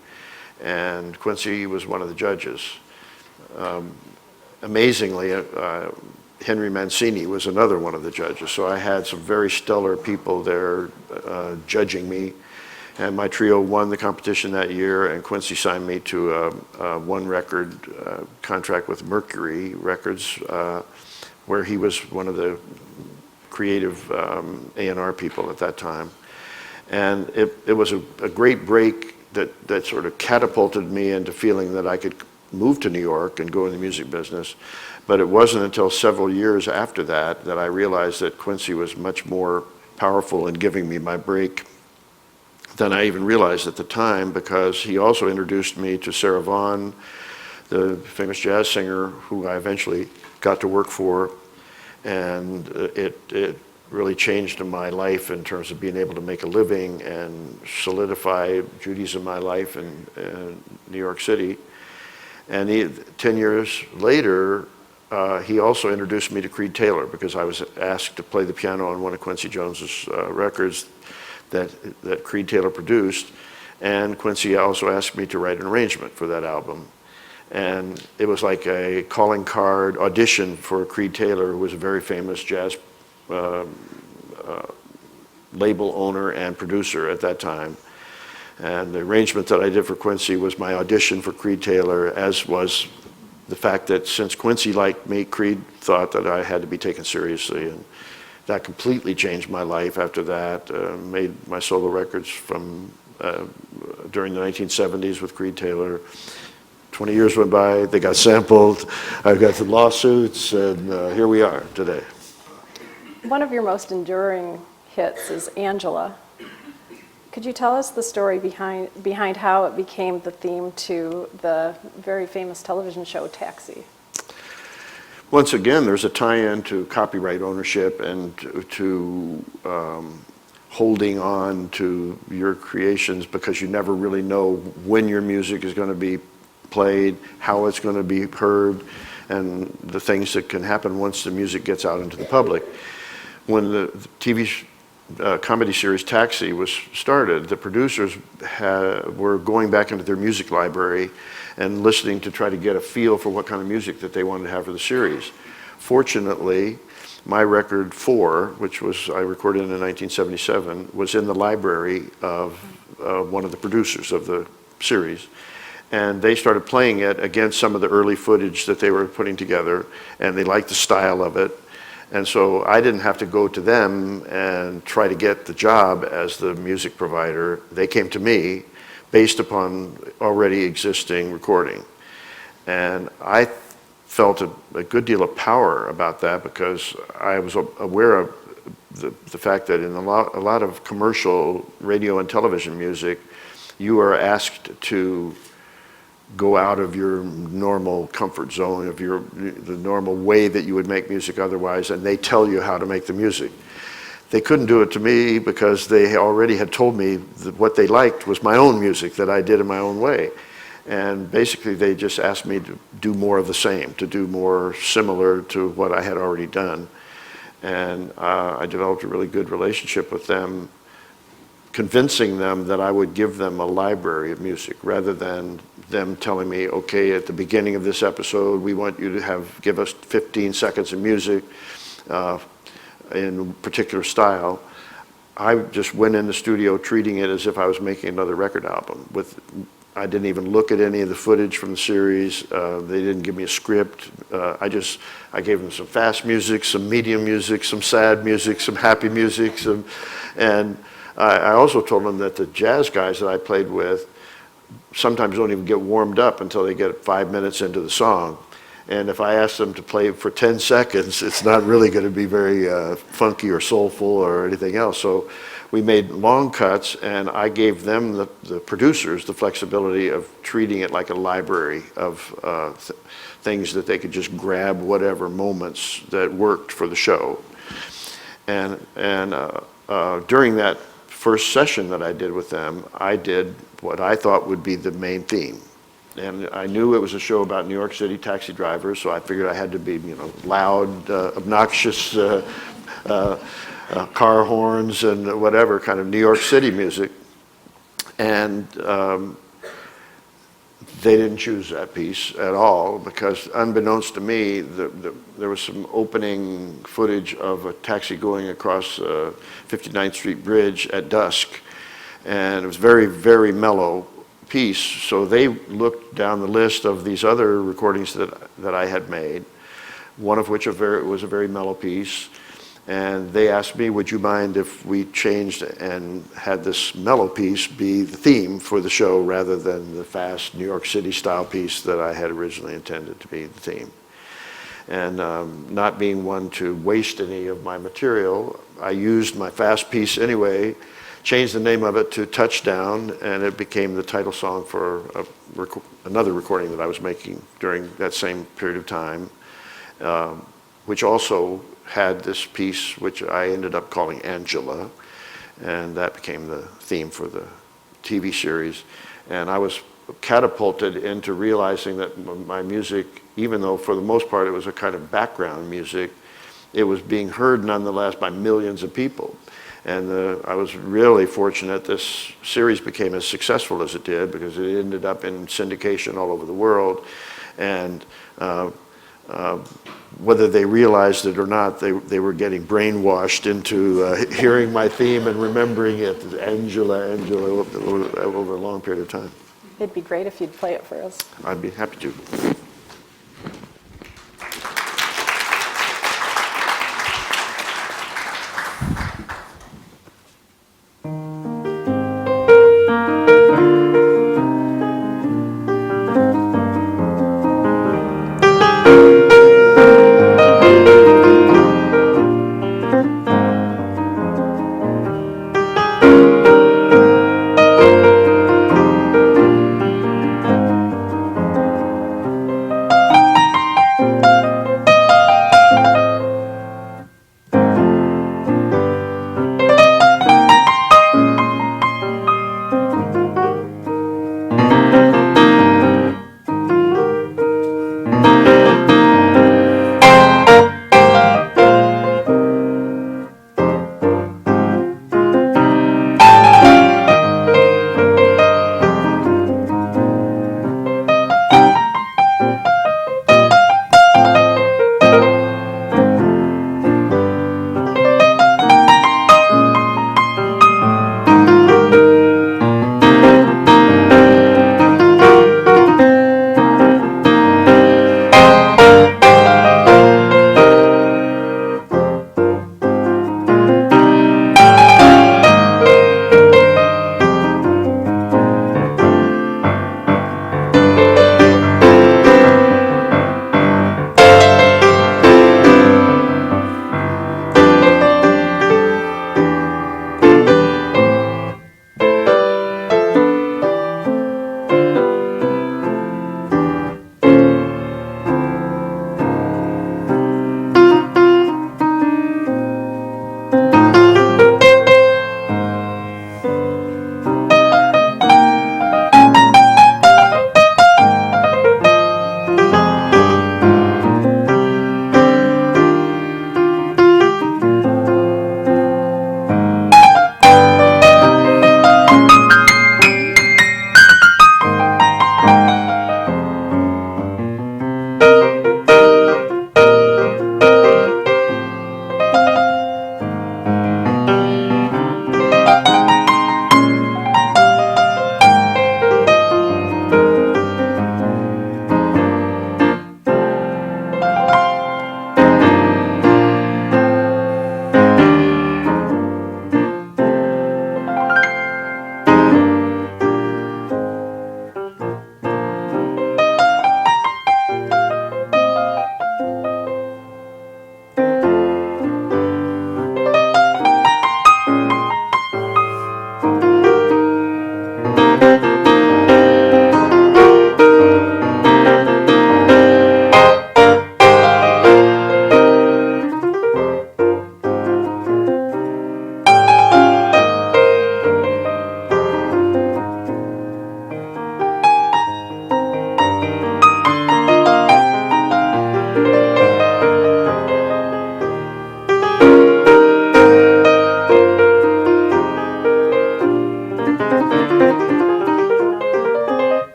and Quincy was one of the judges. Amazingly, Henry Mancini was another one of the judges, so I had some very stellar people there judging me. And my trio won the competition that year, and Quincy signed me to a one-record contract with Mercury Records, where he was one of the creative A&R people at that time. And it was a great break that sort of catapulted me into feeling that I could move to New York and go in the music business. But it wasn't until several years after that that I realized that Quincy was much more powerful in giving me my break than I even realized at the time, because he also introduced me to Sarah Vaughan, the famous jazz singer who I eventually got to work for. And it really changed my life in terms of being able to make a living and solidify duties in my life in New York City. And 10 years later, he also introduced me to Creed Taylor, because I was asked to play the piano on one of Quincy Jones's records that Creed Taylor produced, and Quincy also asked me to write an arrangement for that album. And it was like a calling card audition for Creed Taylor, who was a very famous jazz label owner and producer at that time. And the arrangement that I did for Quincy was my audition for Creed Taylor, as was the fact that since Quincy liked me, Creed thought that I had to be taken seriously. And that completely changed my life after that. Made my solo records from during the 1970s with Creed Taylor. 20 years went by, they got sampled, I got the lawsuits, and here we are today. One of your most enduring hits is Angela. Could you tell us the story behind how it became the theme to the very famous television show Taxi? Once again, there's a tie-in to copyright ownership and to holding on to your creations, because you never really know when your music is going to be played, how it's going to be heard, and the things that can happen once the music gets out into the public. When the TV comedy series Taxi was started, the producers were going back into their music library and listening to try to get a feel for what kind of music that they wanted to have for the series. Fortunately, my record 4, which I recorded in 1977, was in the library of one of the producers of the series. And they started playing it against some of the early footage that they were putting together, and they liked the style of it. And so I didn't have to go to them and try to get the job as the music provider. They came to me based upon already existing recording. And I felt a good deal of power about that, because I was aware of the fact that in a lot of commercial radio and television music, you are asked to go out of your normal comfort zone, of the normal way that you would make music otherwise, and they tell you how to make the music. They couldn't do it to me because they already had told me that what they liked was my own music that I did in my own way. And basically they just asked me to do more of the same, to do more similar to what I had already done. And I developed a really good relationship with them, convincing them that I would give them a library of music rather than them telling me, okay, at the beginning of this episode, we want you to give us 15 seconds of music in a particular style. I just went in the studio treating it as if I was making another record album. I didn't even look at any of the footage from the series. They didn't give me a script. I gave them some fast music, some medium music, some sad music, some happy music, and I also told them that the jazz guys that I played with sometimes don't even get warmed up until they get 5 minutes into the song. And if I ask them to play for 10 seconds, it's not really going to be very funky or soulful or anything else. So we made long cuts, and I gave them, the producers, the flexibility of treating it like a library of things that they could just grab whatever moments that worked for the show. And during that first session that I did with them, I did what I thought would be the main theme. And I knew it was a show about New York City taxi drivers, so I figured I had to be, loud, obnoxious car horns and whatever kind of New York City music. And they didn't choose that piece at all because, unbeknownst to me, there was some opening footage of a taxi going across 59th Street Bridge at dusk, and it was very, very mellow piece. So they looked down the list of these other recordings that I had made, one of which was a very mellow piece. And they asked me, would you mind if we changed and had this mellow piece be the theme for the show rather than the fast New York City style piece that I had originally intended to be the theme. And not being one to waste any of my material, I used my fast piece anyway, changed the name of it to Touchdown, and it became the title song for another recording that I was making during that same period of time, which also had this piece which I ended up calling Angela, and that became the theme for the TV series. And I was catapulted into realizing that my music, even though for the most part it was a kind of background music, it was being heard nonetheless by millions of people. And I was really fortunate this series became as successful as it did because it ended up in syndication all over the world. And whether they realized it or not, they were getting brainwashed into hearing my theme and remembering it, Angela, Angela, over a long period of time. It'd be great if you'd play it for us. I'd be happy to.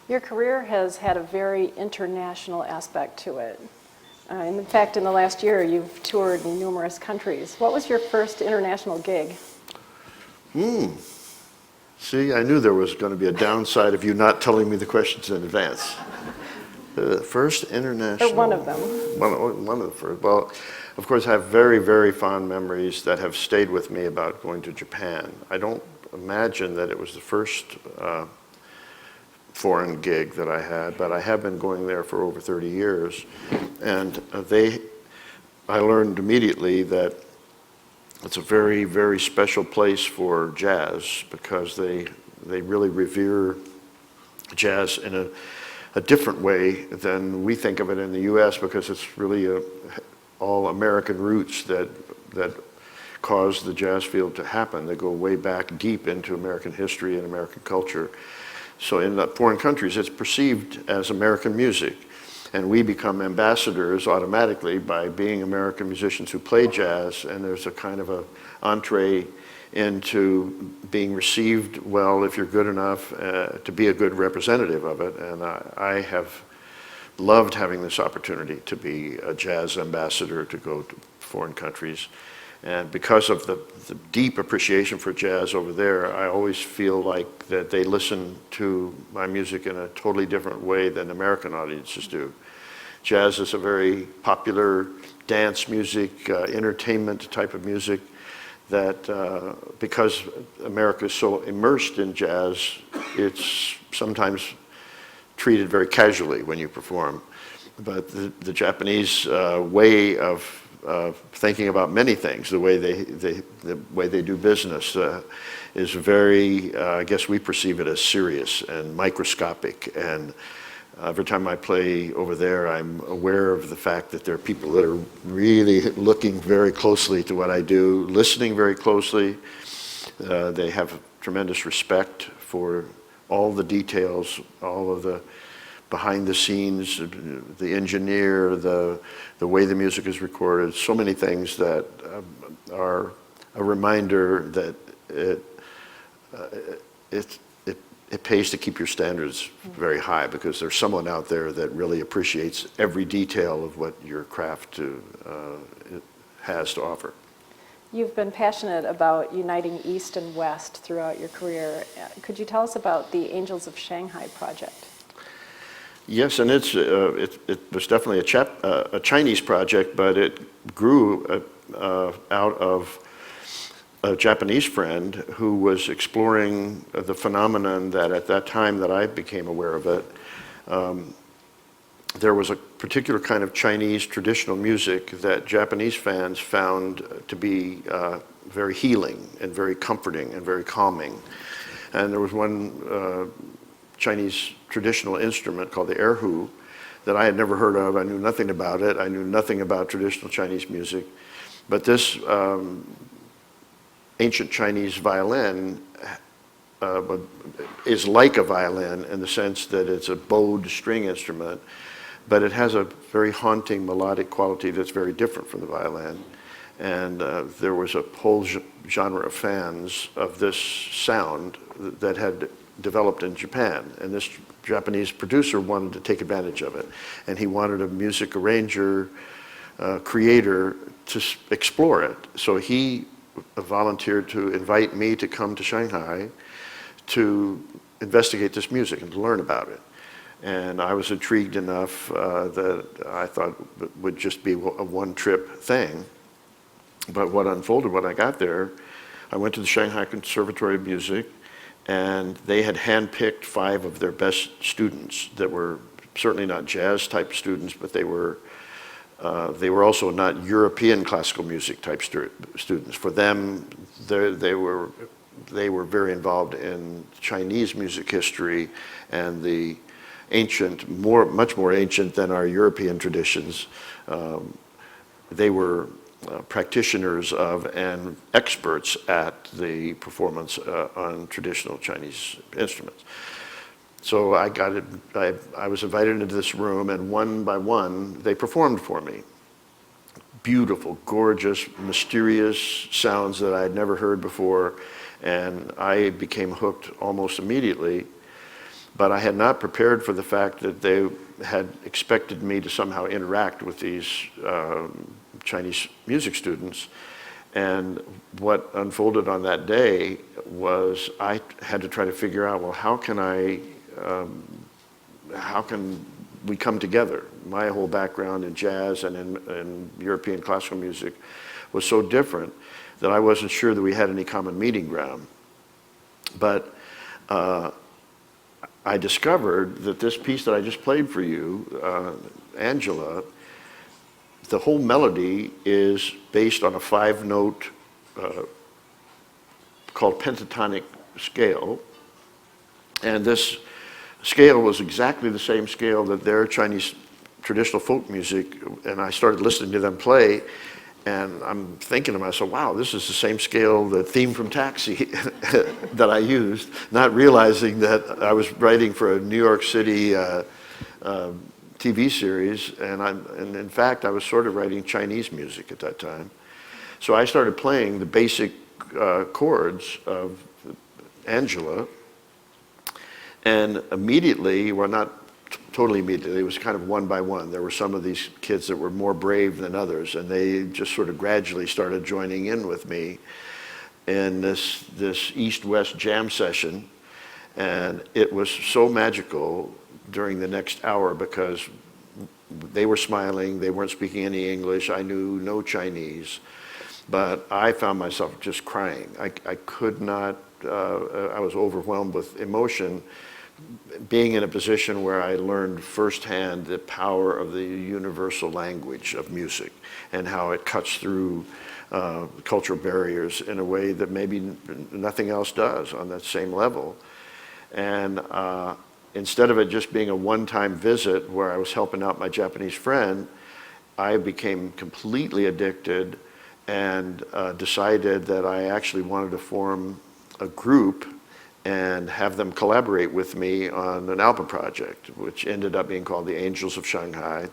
Your career has had a very international aspect to it. In fact, in the last year, you've toured in numerous countries. What was your first international gig? See, I knew there was going to be a downside of you not telling me the questions in advance. The first international... Or one of them. One of the first. Well, of course, I have very, very fond memories that have stayed with me about going to Japan. I don't imagine that it was the first foreign gig that I had, but I have been going there for over 30 years. And I learned immediately that it's a very, very special place for jazz because they really revere jazz in a different way than we think of it in the U.S. because it's really all American roots that caused the jazz field to happen. They go way back deep into American history and American culture. So in foreign countries, it's perceived as American music. And we become ambassadors automatically by being American musicians who play jazz, and there's a kind of an entree into being received well if you're good enough to be a good representative of it. And I have loved having this opportunity to be a jazz ambassador, to go to foreign countries. And because of the deep appreciation for jazz over there, I always feel like that they listen to my music in a totally different way than American audiences do. Jazz is a very popular dance music, entertainment type of music that because America is so immersed in jazz, it's sometimes treated very casually when you perform. But the Japanese way of thinking about many things, the way they do business is very, I guess we perceive it as serious and microscopic. And every time I play over there, I'm aware of the fact that there are people that are really looking very closely to what I do, listening very closely. They have tremendous respect for all the details, all of the behind the scenes, the engineer, the way the music is recorded, so many things that are a reminder that it pays to keep your standards very high because there's someone out there that really appreciates every detail of what your craft has to offer. You've been passionate about uniting East and West throughout your career. Could you tell us about the Angels of Shanghai project? Yes, and it was definitely a Chinese project, but it grew out of a Japanese friend who was exploring the phenomenon that at that time that I became aware of it, there was a particular kind of Chinese traditional music that Japanese fans found to be very healing and very comforting and very calming. And there was one Chinese traditional instrument called the erhu that I had never heard of. I knew nothing about it. I knew nothing about traditional Chinese music. But this ancient Chinese violin is like a violin in the sense that it's a bowed string instrument, but it has a very haunting melodic quality that's very different from the violin. And there was a whole genre of fans of this sound that had developed in Japan, and this Japanese producer wanted to take advantage of it, and he wanted a music arranger, creator to explore it. So he volunteered to invite me to come to Shanghai to investigate this music and to learn about it. And I was intrigued enough that I thought it would just be a one-trip thing. But what unfolded when I got there, I went to the Shanghai Conservatory of Music, and they had handpicked 5 of their best students that were certainly not jazz type students, but they were also not European classical music type students. For them, they were very involved in Chinese music history and the ancient, much more ancient than our European traditions. They were practitioners of and experts at the performance on traditional Chinese instruments. So I was invited into this room, and one by one, they performed for me. Beautiful, gorgeous, mysterious sounds that I had never heard before, and I became hooked almost immediately. but I had not prepared for the fact that they had expected me to somehow interact with these Chinese music students. And what unfolded on that day was I had to try to figure out, well, how can we come together? My whole background in jazz and in European classical music was so different that I wasn't sure that we had any common meeting ground. But I discovered that this piece that I just played for you, Angela, the whole melody is based on a 5-note called pentatonic scale. And this scale was exactly the same scale that their Chinese traditional folk music, and I started listening to them play, and I'm thinking to myself, wow, this is the same scale, the theme from Taxi that I used, not realizing that I was writing for a New York City TV series, and in fact, I was sort of writing Chinese music at that time. So I started playing the basic chords of Angela, and immediately, well, not totally immediately, it was kind of one by one. There were some of these kids that were more brave than others, and they just sort of gradually started joining in with me in this East-West jam session, and it was so magical during the next hour because they were smiling, they weren't speaking any English, I knew no Chinese, but I found myself just crying. I could not, I was overwhelmed with emotion, being in a position where I learned firsthand the power of the universal language of music and how it cuts through cultural barriers in a way that maybe nothing else does on that same level. And instead of it just being a one-time visit where I was helping out my Japanese friend, I became completely addicted and decided that I actually wanted to form a group and have them collaborate with me on an album project, which ended up being called the Angels of Shanghai.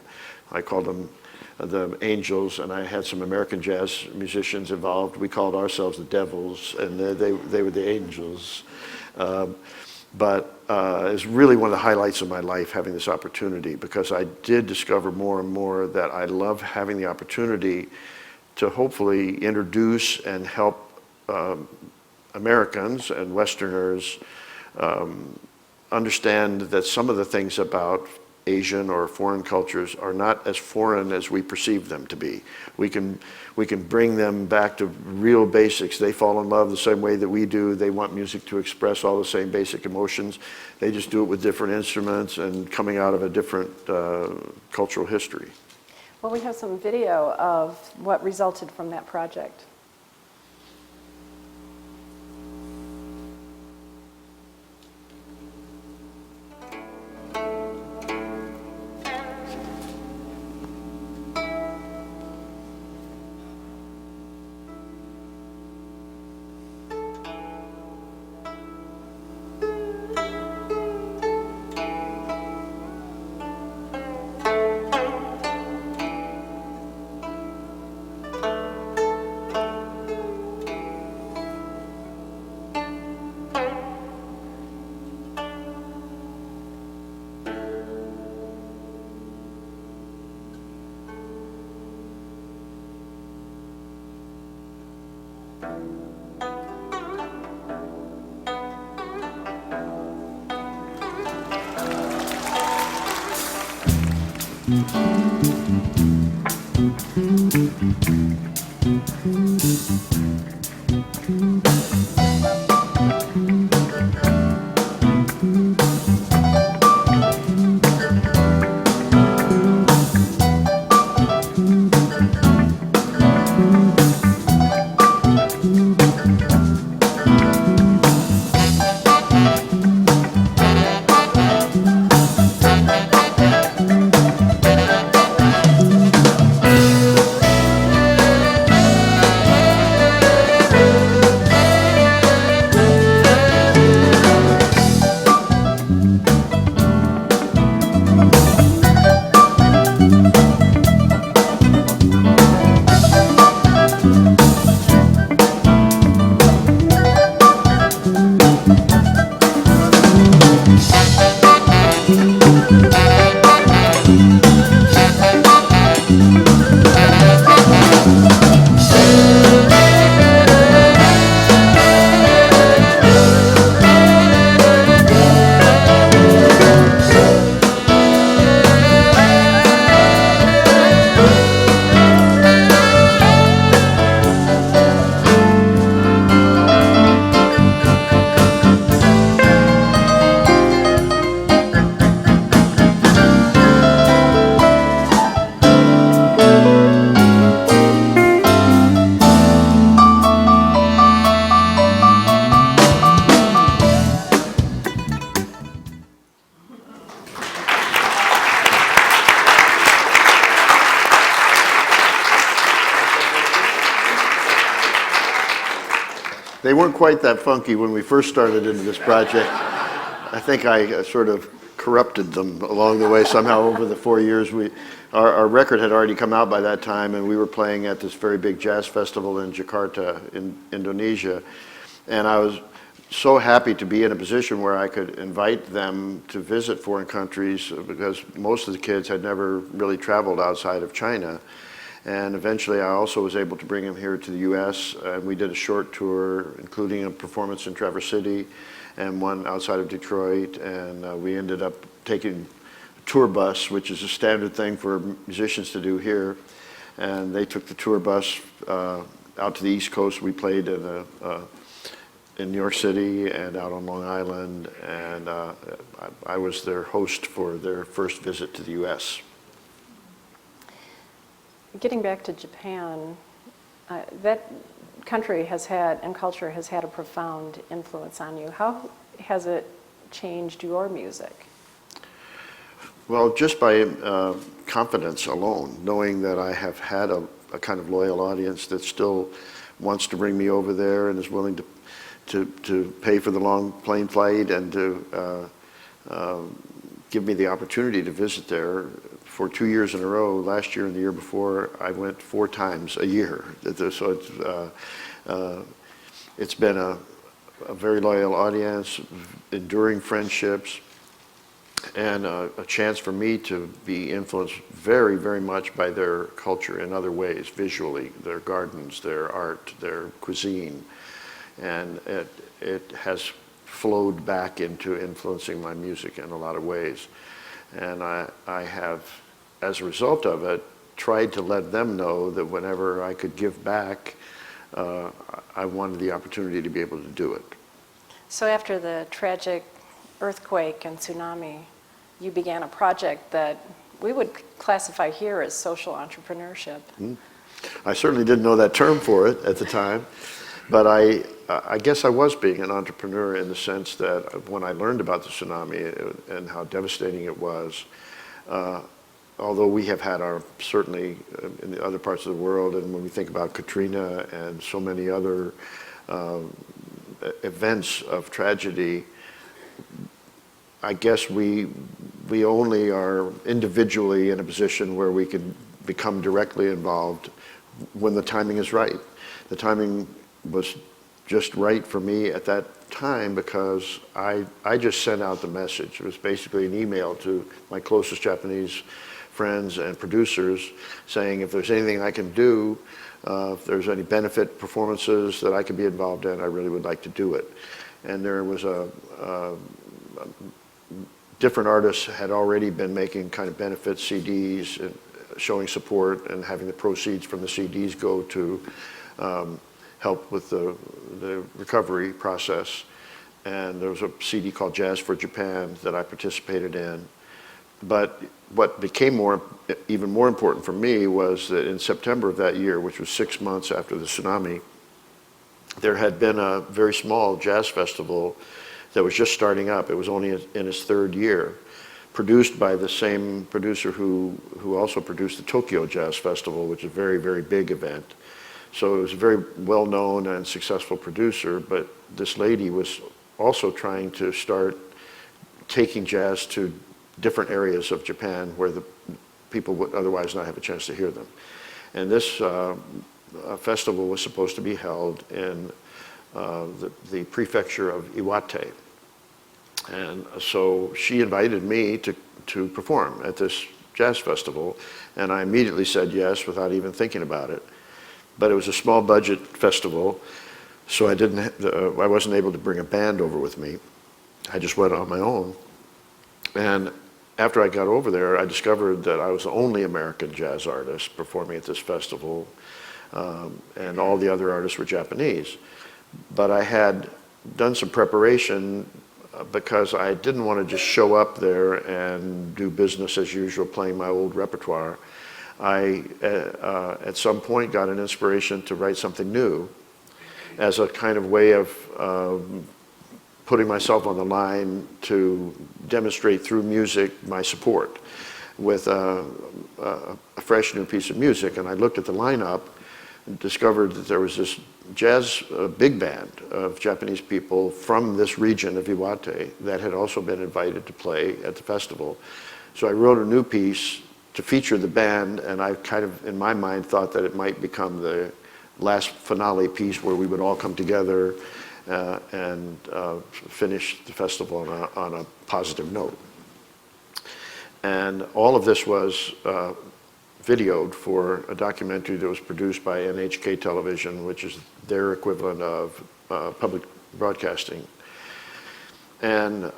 I called them the Angels, and I had some American jazz musicians involved. We called ourselves the Devils, and they were the Angels. But it's really one of the highlights of my life, having this opportunity, because I did discover more and more that I love having the opportunity to hopefully introduce and help Americans and Westerners understand that some of the things about Asian or foreign cultures are not as foreign as we perceive them to be. We can bring them back to real basics. They fall in love the same way that we do. They want music to express all the same basic emotions. They just do it with different instruments and coming out of a different cultural history. Well, we have some video of what resulted from that project. They weren't quite that funky when we first started into this project. I think I sort of corrupted them along the way somehow over the 4 years. Our record had already come out by that time, and we were playing at this very big jazz festival in Jakarta, in Indonesia. And I was so happy to be in a position where I could invite them to visit foreign countries, because most of the kids had never really traveled outside of China. And eventually I also was able to bring them here to the US, and we did a short tour, including a performance in Traverse City and one outside of Detroit. And we ended up taking a tour bus, which is a standard thing for musicians to do here. And they took the tour bus out to the East Coast. We played in New York City and out on Long Island, and I was their host for their first visit to the US. Getting back to Japan, that country has had, and culture has had a profound influence on you. How has it changed your music? Well, just by confidence alone, knowing that I have had a kind of loyal audience that still wants to bring me over there and is willing to pay for the long plane flight and to give me the opportunity to visit there for 2 years in a row. Last year and the year before, I went 4 times a year. So it's been a very loyal audience, enduring friendships, and a chance for me to be influenced very, very much by their culture in other ways, visually, their gardens, their art, their cuisine. And it has flowed back into influencing my music in a lot of ways. And I have, as a result of it, tried to let them know that whenever I could give back, I wanted the opportunity to be able to do it. So after the tragic earthquake and tsunami, you began a project that we would classify here as social entrepreneurship. I certainly didn't know that term for it at the time, but I guess I was being an entrepreneur in the sense that when I learned about the tsunami and how devastating it was, although we have had our, certainly in the other parts of the world, and when we think about Katrina and so many other events of tragedy, I guess we only are individually in a position where we can become directly involved when the timing is right. The timing was just right for me at that time because I just sent out the message. It was basically an email to my closest Japanese friends and producers saying if there's anything I can do, if there's any benefit performances that I could be involved in, I really would like to do it. And there was different artists had already been making kind of benefit CDs and showing support and having the proceeds from the CDs go to help with the recovery process. And there was a CD called Jazz for Japan that I participated in. But what became even more important for me was that in September of that year, which was 6 months after the tsunami, there had been a very small jazz festival that was just starting up. It was only in its 3rd year, produced by the same producer who also produced the Tokyo Jazz Festival, which is a very, very big event. So it was a very well-known and successful producer, but this lady was also trying to start taking jazz to different areas of Japan where the people would otherwise not have a chance to hear them. And this festival was supposed to be held in the prefecture of Iwate. And so she invited me to perform at this jazz festival, and I immediately said yes without even thinking about it. But it was a small budget festival, so I wasn't able to bring a band over with me. I just went on my own. And after I got over there, I discovered that I was the only American jazz artist performing at this festival, and all the other artists were Japanese. But I had done some preparation because I didn't want to just show up there and do business as usual, playing my old repertoire. I, at some point, got an inspiration to write something new as a kind of way of putting myself on the line to demonstrate through music my support with a fresh new piece of music. And I looked at the lineup and discovered that there was this jazz big band of Japanese people from this region of Iwate that had also been invited to play at the festival. So I wrote a new piece to feature the band, and I kind of, in my mind, thought that it might become the last finale piece where we would all come together and finish the festival on a positive note. And all of this was videoed for a documentary that was produced by NHK Television, which is their equivalent of public broadcasting. And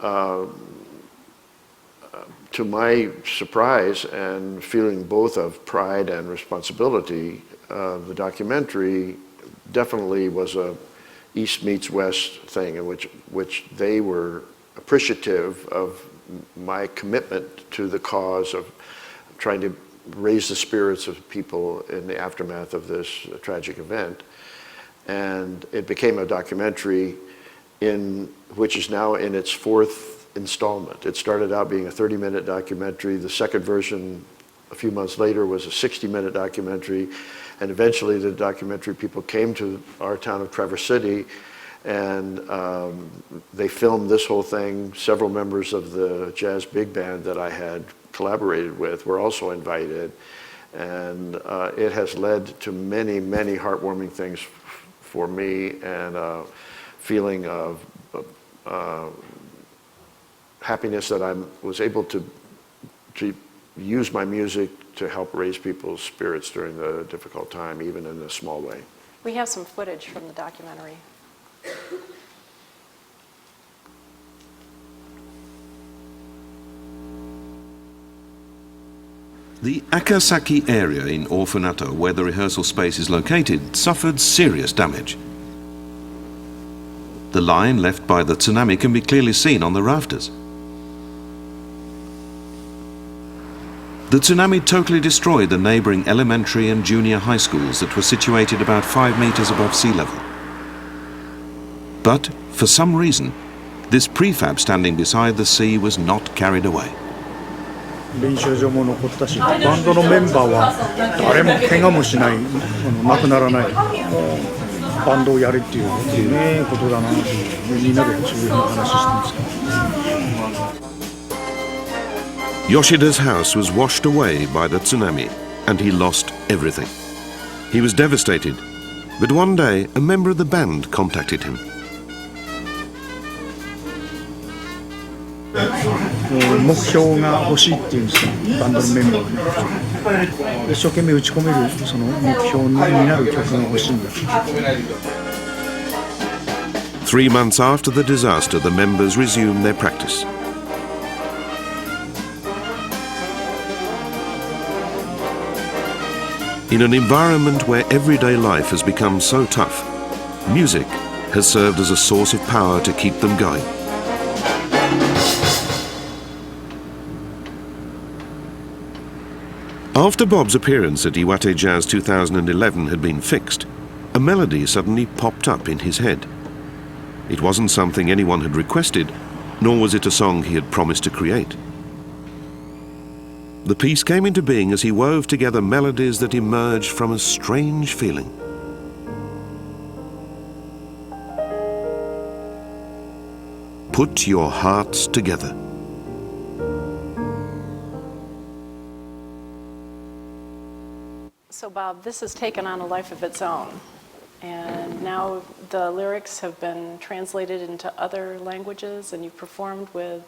to my surprise and feeling both of pride and responsibility, the documentary definitely was a East meets West thing in which they were appreciative of my commitment to the cause of trying to raise the spirits of people in the aftermath of this tragic event. And it became a documentary which is now in its 4th installment. It started out being a 30-minute documentary. The second version, a few months later, was a 60-minute documentary. And eventually the documentary people came to our town of Traverse City, and they filmed this whole thing. Several members of the jazz big band that I had collaborated with were also invited. And it has led to many, many heartwarming things for me, and a feeling of happiness that I was able to use my music to help raise people's spirits during the difficult time, even in a small way. We have some footage from the documentary. The Akasaki area in Orfanato, where the rehearsal space is located, suffered serious damage. The line left by the tsunami can be clearly seen on the rafters. The tsunami totally destroyed the neighbouring elementary and junior high schools that were situated about 5 meters above sea level. But, for some reason, this prefab standing beside the sea was not carried away. 練習場も残ったし、バンドのメンバーは誰も怪我もしない、亡くならない、バンドをやるっていうね、ことだなと、みんなでそういう話してます。Yoshida's house was washed away by the tsunami, and he lost everything. He was devastated, but one day a member of the band contacted him. 目標が欲しいっていうんですか、バンドのメンバーがね。一生懸命打ち込めるその目標になる曲が欲しいんだ。3 months after the disaster, the members resumed their practice. In an environment where everyday life has become so tough, music has served as a source of power to keep them going. After Bob's appearance at Iwate Jazz 2011 had been fixed, a melody suddenly popped up in his head. It wasn't something anyone had requested, nor was it a song he had promised to create. The piece came into being as he wove together melodies that emerged from a strange feeling. Put your hearts together. So Bob, this has taken on a life of its own. And now the lyrics have been translated into other languages, and you've performed with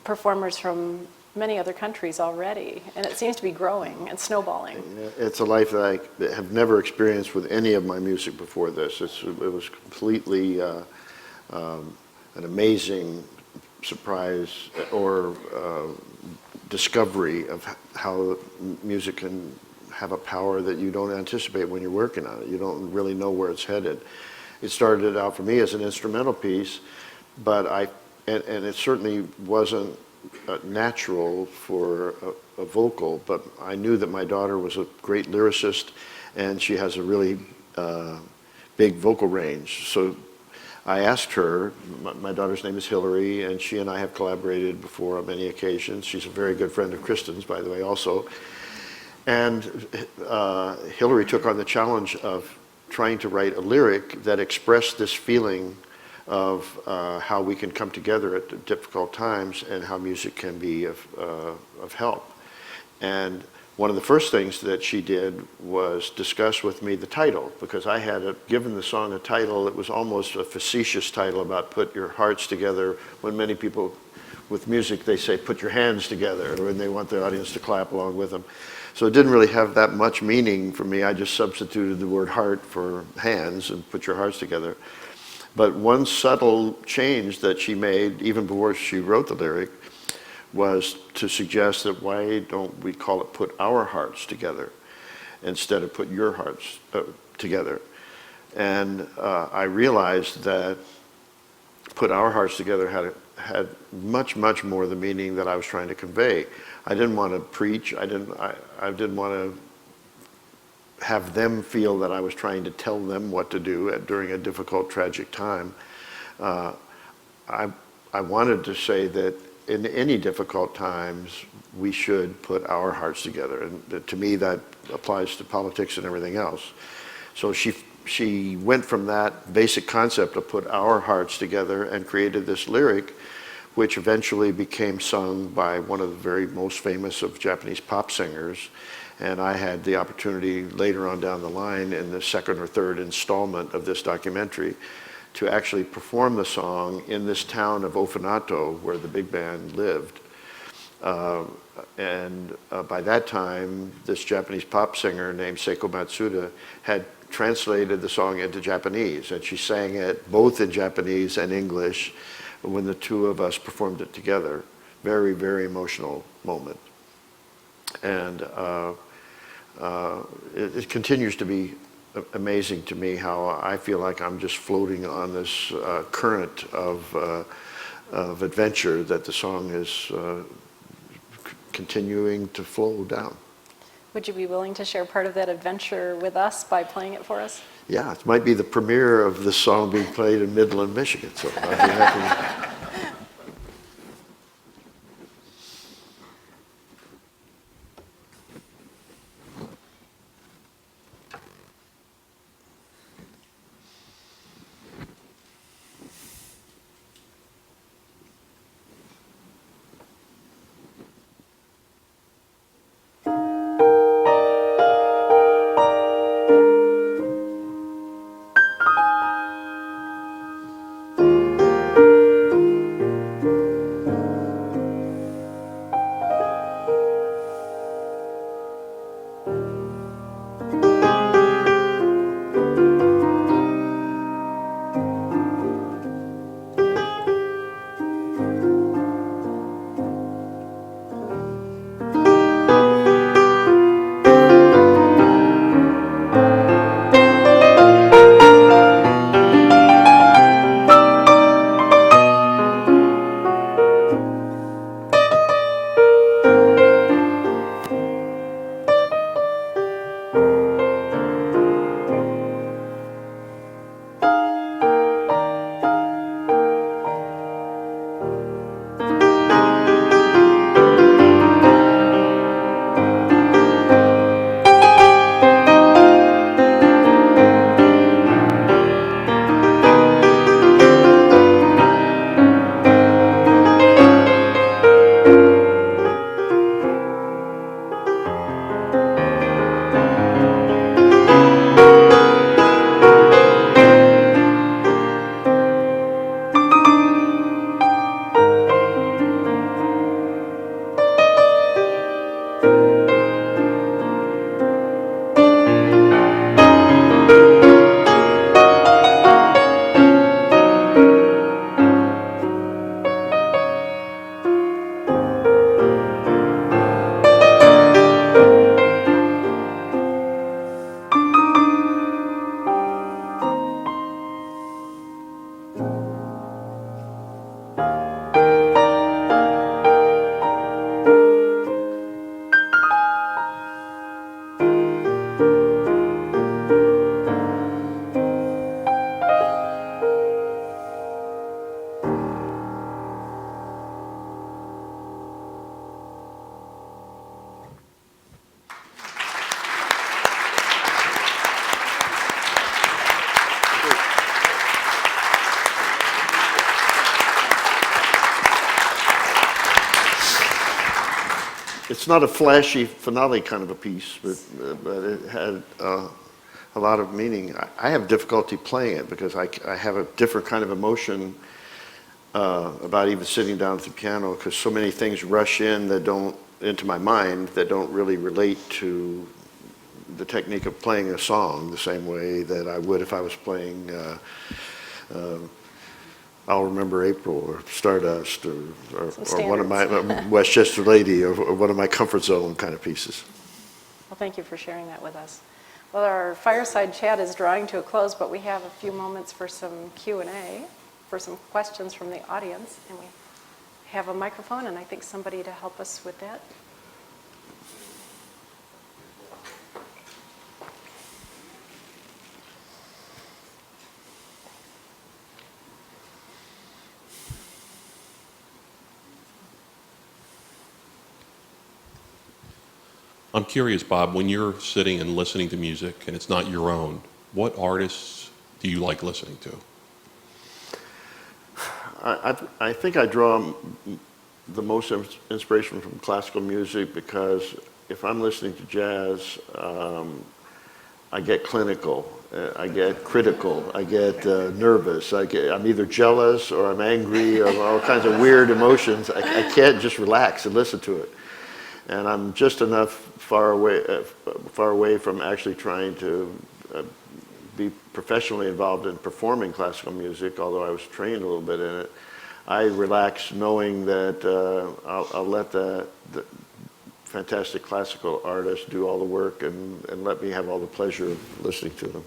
performers from many other countries already, and it seems to be growing and snowballing. It's a life that I have never experienced with any of my music before this. It was completely an amazing surprise or discovery of how music can have a power that you don't anticipate when you're working on it. You don't really know where it's headed. It started out for me as an instrumental piece, but and it certainly wasn't natural for a vocal, but I knew that my daughter was a great lyricist and she has a really big vocal range. So I asked her, my daughter's name is Hillary, and she and I have collaborated before on many occasions. She's a very good friend of Kristen's, by the way, also. And Hillary took on the challenge of trying to write a lyric that expressed this feeling of how we can come together at difficult times and how music can be of help. And one of the first things that she did was discuss with me the title, because I had given the song a title that was almost a facetious title about put your hearts together, when many people with music, they say put your hands together, when they want the audience to clap along with them. So it didn't really have that much meaning for me. I just substituted the word heart for hands and put your hearts together. But one subtle change that she made, even before she wrote the lyric, was to suggest that why don't we call it put our hearts together instead of put your hearts together. And I realized that put our hearts together had much, much more the meaning that I was trying to convey. I didn't want to preach. I didn't want to have them feel that I was trying to tell them what to do during a difficult, tragic time. I wanted to say that in any difficult times, we should put our hearts together. And to me, that applies to politics and everything else. So she went from that basic concept of put our hearts together and created this lyric, which eventually became sung by one of the very most famous of Japanese pop singers. And I had the opportunity later on down the line in the second or third installment of this documentary to actually perform the song in this town of Ofanato, where the big band lived. By that time, this Japanese pop singer named Seiko Matsuda had translated the song into Japanese, and she sang it both in Japanese and English when the two of us performed it together. Very, very emotional moment. And it continues to be amazing to me how I feel like I'm just floating on this current of adventure that the song is continuing to flow down. Would you be willing to share part of that adventure with us by playing it for us? Yeah, it might be the premiere of this song being played in Midland, Michigan, so I'd be happy. it's not a flashy finale kind of a piece, but it had a lot of meaning. I have difficulty playing it because I have a different kind of emotion about even sitting down at the piano, because so many things rush in into my mind that don't really relate to the technique of playing a song the same way that I would if I was playing I'll Remember April or Stardust or one of my Westchester Lady or one of my comfort zone kind of pieces. Well, thank you for sharing that with us. Well, our fireside chat is drawing to a close, but we have a few moments for some Q&A, for some questions from the audience, and we have a microphone and I think somebody to help us with that. I'm curious, Bob, when you're sitting and listening to music and it's not your own, what artists do you like listening to? I think I draw the most inspiration from classical music, because if I'm listening to jazz, I get clinical, I get critical, I get nervous, I'm either jealous or I'm angry, or all kinds of weird emotions. I can't just relax and listen to it. And I'm just enough far away from actually trying to be professionally involved in performing classical music, although I was trained a little bit in it. I relax knowing that I'll let the fantastic classical artists do all the work and let me have all the pleasure of listening to them.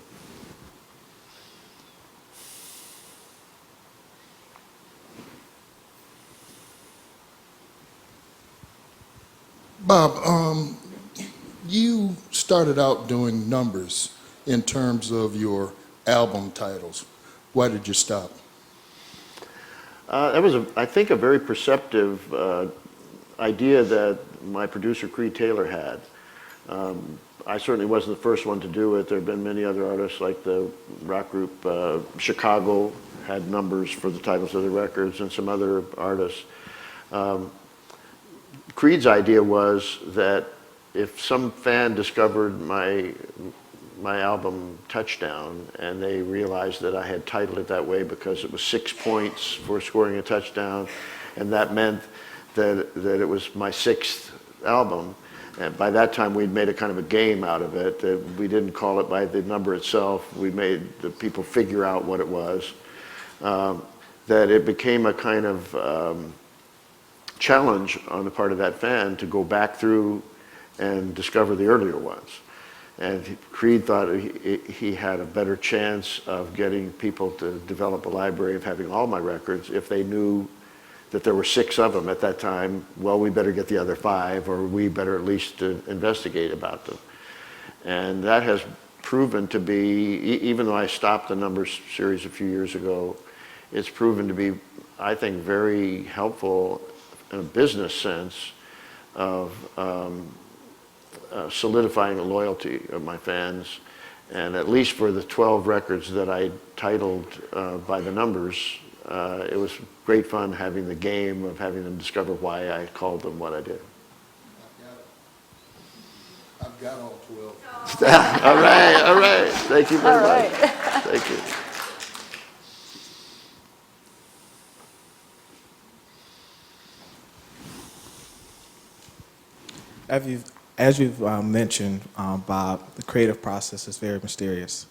Bob, you started out doing numbers in terms of your album titles. Why did you stop? That was, I think, a very perceptive idea that my producer Creed Taylor had. I certainly wasn't the first one to do it. There have been many other artists, like the rock group Chicago had numbers for the titles of the records, and some other artists. Creed's idea was that if some fan discovered my album Touchdown and they realized that I had titled it that way because it was 6 points for scoring a touchdown, and that meant that it was my 6th album, and by that time we'd made a kind of a game out of it. We didn't call it by the number itself. We made the people figure out what it was. That it became a kind of challenge on the part of that fan to go back through and discover the earlier ones. And Creed thought he had a better chance of getting people to develop a library of having all my records if they knew that there were 6 of them at that time. Well, we better get the other 5, or we better at least investigate about them. And that has proven to be, even though I stopped the numbers series a few years ago, it's proven to be, I think, very helpful in a business sense of solidifying the loyalty of my fans. And at least for the 12 records that I titled by the numbers, it was great fun having the game of having them discover why I called them what I did. I've got all 12. All right. Thank you very much. Thank you. As you've mentioned, Bob, the creative process is very mysterious,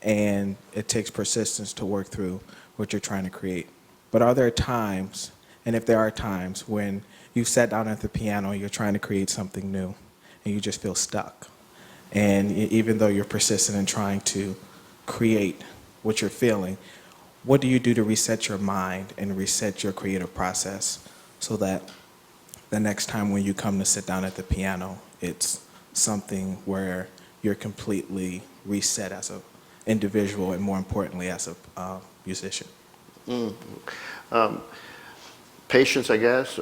and it takes persistence to work through what you're trying to create. But are there times, and if there are times, when you sat down at the piano and you're trying to create something new, and you just feel stuck? And even though you're persistent in trying to create what you're feeling, what do you do to reset your mind and reset your creative process so that the next time when you come to sit down at the piano, it's something where you're completely reset as an individual and, more importantly, as a musician? Patience, I guess.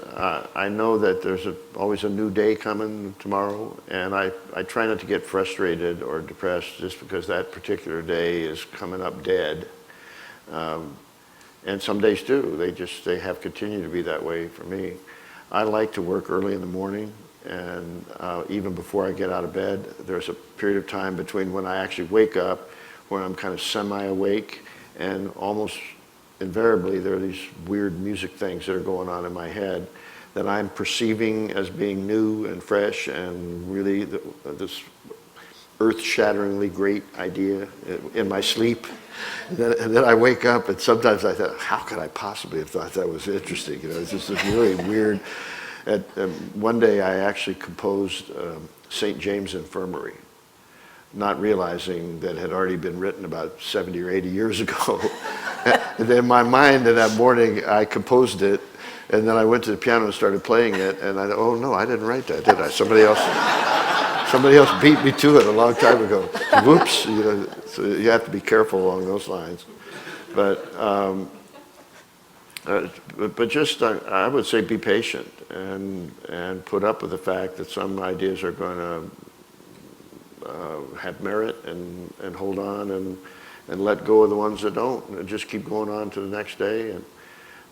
I know that there's always a new day coming tomorrow, and I try not to get frustrated or depressed just because that particular day is coming up dead. And some days do. They have continued to be that way for me. I like to work early in the morning. And even before I get out of bed, there's a period of time between when I actually wake up, when I'm kind of semi-awake, and almost invariably there are these weird music things that are going on in my head that I'm perceiving as being new and fresh and really this earth-shatteringly great idea in my sleep. And then I wake up, and sometimes I thought, how could I possibly have thought that was interesting? You know, it's just this really weird. One day I actually composed St. James Infirmary, not realizing that it had already been written about 70 or 80 years ago. And in my mind, in that morning, I composed it, and then I went to the piano and started playing it, and I thought, oh no, I didn't write that, did I? Somebody else beat me to it a long time ago. Whoops, you know, so you have to be careful along those lines. But just, I would say be patient and put up with the fact that some ideas are going to have merit and hold on and let go of the ones that don't, and just keep going on to the next day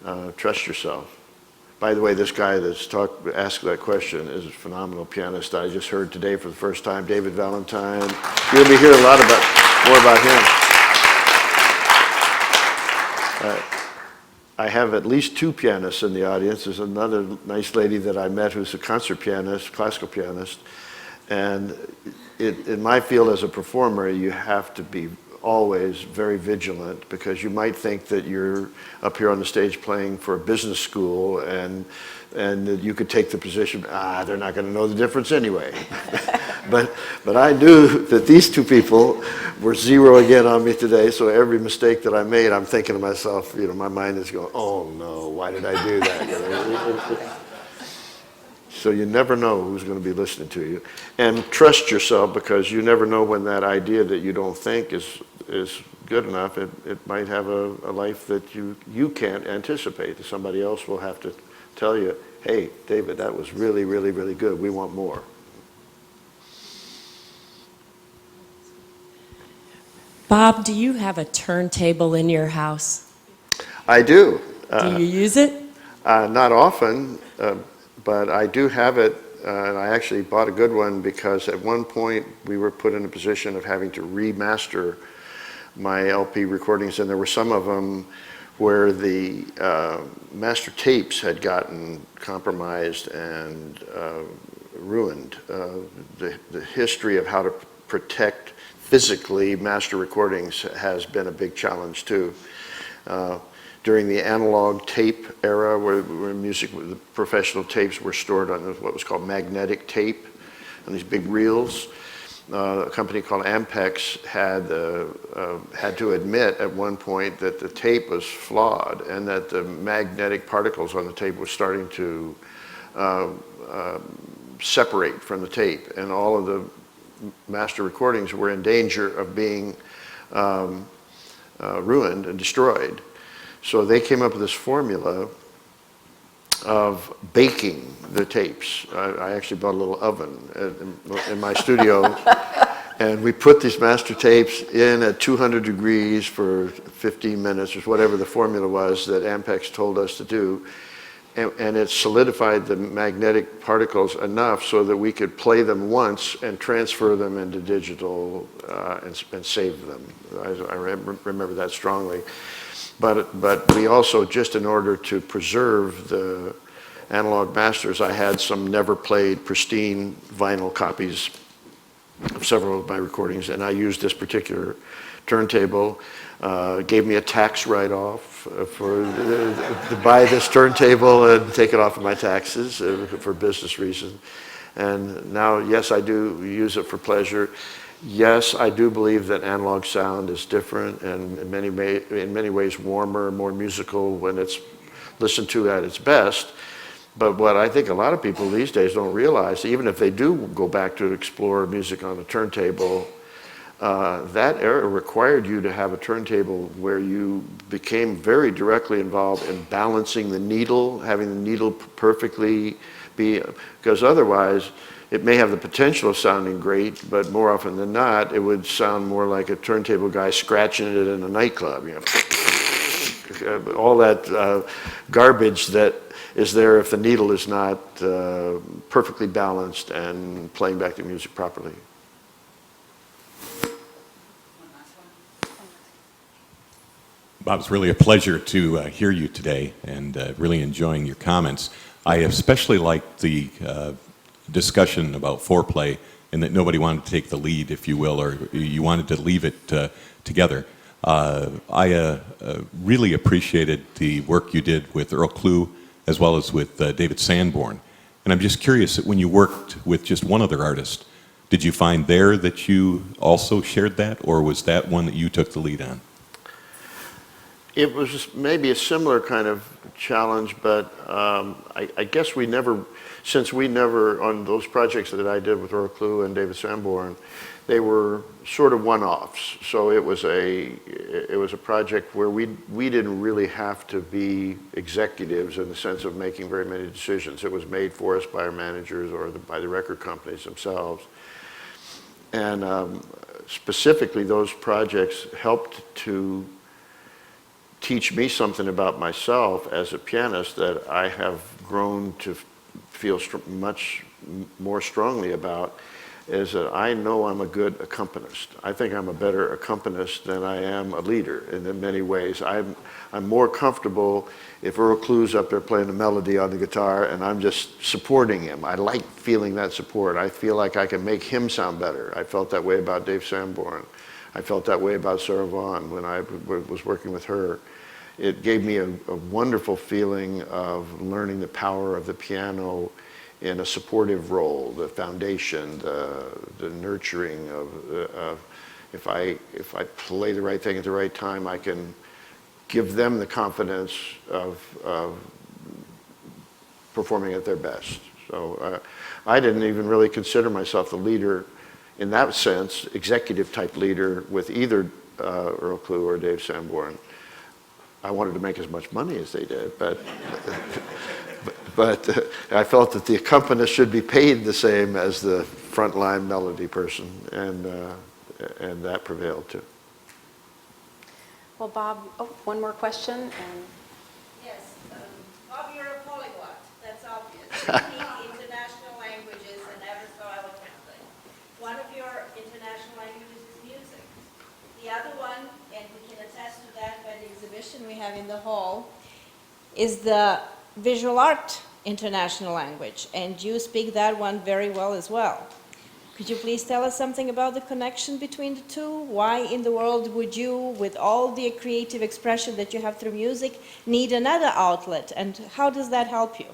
and trust yourself. By the way, this guy that's asked that question is a phenomenal pianist. I just heard today for the first time, David Valentine. You'll be hearing a lot more about him. I have at least two pianists in the audience. There's another nice lady that I met who's a concert pianist, classical pianist. And in my field as a performer, you have to be always very vigilant, because you might think that you're up here on the stage playing for a business school and that you could take the position, they're not going to know the difference anyway. but I knew that these two people were zeroing in on me today, so every mistake that I made, I'm thinking to myself, you know, my mind is going, oh no, why did I do that? You know? So you never know who's going to be listening to you. And trust yourself, because you never know when that idea that you don't think is good enough, it might have a life that you can't anticipate. That somebody else will have to tell you, hey, David, that was really, really, really good. We want more. Bob, do you have a turntable in your house? I do. Do you use it? Not often. But I do have it, and I actually bought a good one because at one point we were put in a position of having to remaster my LP recordings, and there were some of them where the master tapes had gotten compromised and ruined. The history of how to protect physically master recordings has been a big challenge too. During the analog tape era, where music, the professional tapes were stored on what was called magnetic tape, on these big reels, a company called Ampex had to admit at one point that the tape was flawed and that the magnetic particles on the tape were starting to separate from the tape, and all of the master recordings were in danger of being ruined and destroyed. So they came up with this formula of baking the tapes. I actually bought a little oven in my studio, and we put these master tapes in at 200 degrees for 15 minutes, or whatever the formula was that Ampex told us to do, and it solidified the magnetic particles enough so that we could play them once and transfer them into digital and save them. I remember that strongly. But we also, just in order to preserve the analog masters, I had some never played pristine vinyl copies of several of my recordings, and I used this particular turntable. Gave me a tax write-off to buy this turntable and take it off of my taxes for business reasons. And now, yes, I do use it for pleasure. Yes, I do believe that analog sound is different and in many ways warmer, more musical when it's listened to at its best. But what I think a lot of people these days don't realize, even if they do go back to explore music on a turntable, that era required you to have a turntable where you became very directly involved in balancing the needle, having the needle perfectly be, because otherwise it may have the potential of sounding great, but more often than not, it would sound more like a turntable guy scratching it in a nightclub. You know, all that garbage that is there if the needle is not perfectly balanced and playing back the music properly. Bob, it's really a pleasure to hear you today and really enjoying your comments. I especially liked the discussion about foreplay and that nobody wanted to take the lead, if you will, or you wanted to leave it together. I really appreciated the work you did with Earl Klugh as well as with David Sanborn. And I'm just curious that when you worked with just one other artist, did you find there that you also shared that, or was that one that you took the lead on? It was maybe a similar kind of challenge, but I guess since we never, on those projects that I did with Earl Klugh and David Sanborn, they were sort of one-offs. So it was a project where we didn't really have to be executives in the sense of making very many decisions. It was made for us by our managers or by the record companies themselves. And specifically, those projects helped to teach me something about myself as a pianist that I have grown to feel much more strongly about, is that I know I'm a good accompanist. I think I'm a better accompanist than I am a leader, and in many ways. I'm more comfortable if Earl Klugh's up there playing a melody on the guitar and I'm just supporting him. I like feeling that support. I feel like I can make him sound better. I felt that way about Dave Sanborn. I felt that way about Sarah Vaughan when I was working with her. It gave me a wonderful feeling of learning the power of the piano in a supportive role, the foundation, the nurturing of if I play the right thing at the right time, I can give them the confidence of performing at their best. So I didn't even really consider myself the leader in that sense, executive type leader with either Earl Klugh or Dave Sanborn. I wanted to make as much money as they did, but I felt that the accompanist should be paid the same as the frontline melody person, and that prevailed too. Well, Bob, one more question. And Yes, Bob, you're a polyglot. That's obvious. You speak international languages and never so eloquently. One of your international languages is music. The other one, and we can attest to that by the exhibition we have in the hall, is the visual art international language, and you speak that one very well as well. Could you please tell us something about the connection between the two? Why in the world would you, with all the creative expression that you have through music, need another outlet, and how does that help you?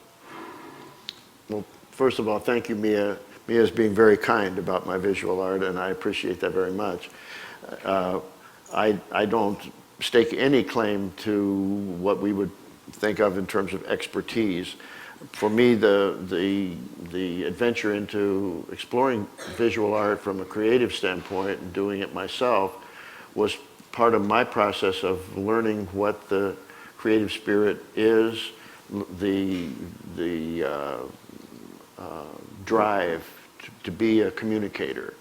Well, first of all, thank you, Mia. Mia's being very kind about my visual art, and I appreciate that very much. I don't stake any claim to what we would think of in terms of expertise. For me, the adventure into exploring visual art from a creative standpoint and doing it myself was part of my process of learning what the creative spirit is, the drive to be a communicator.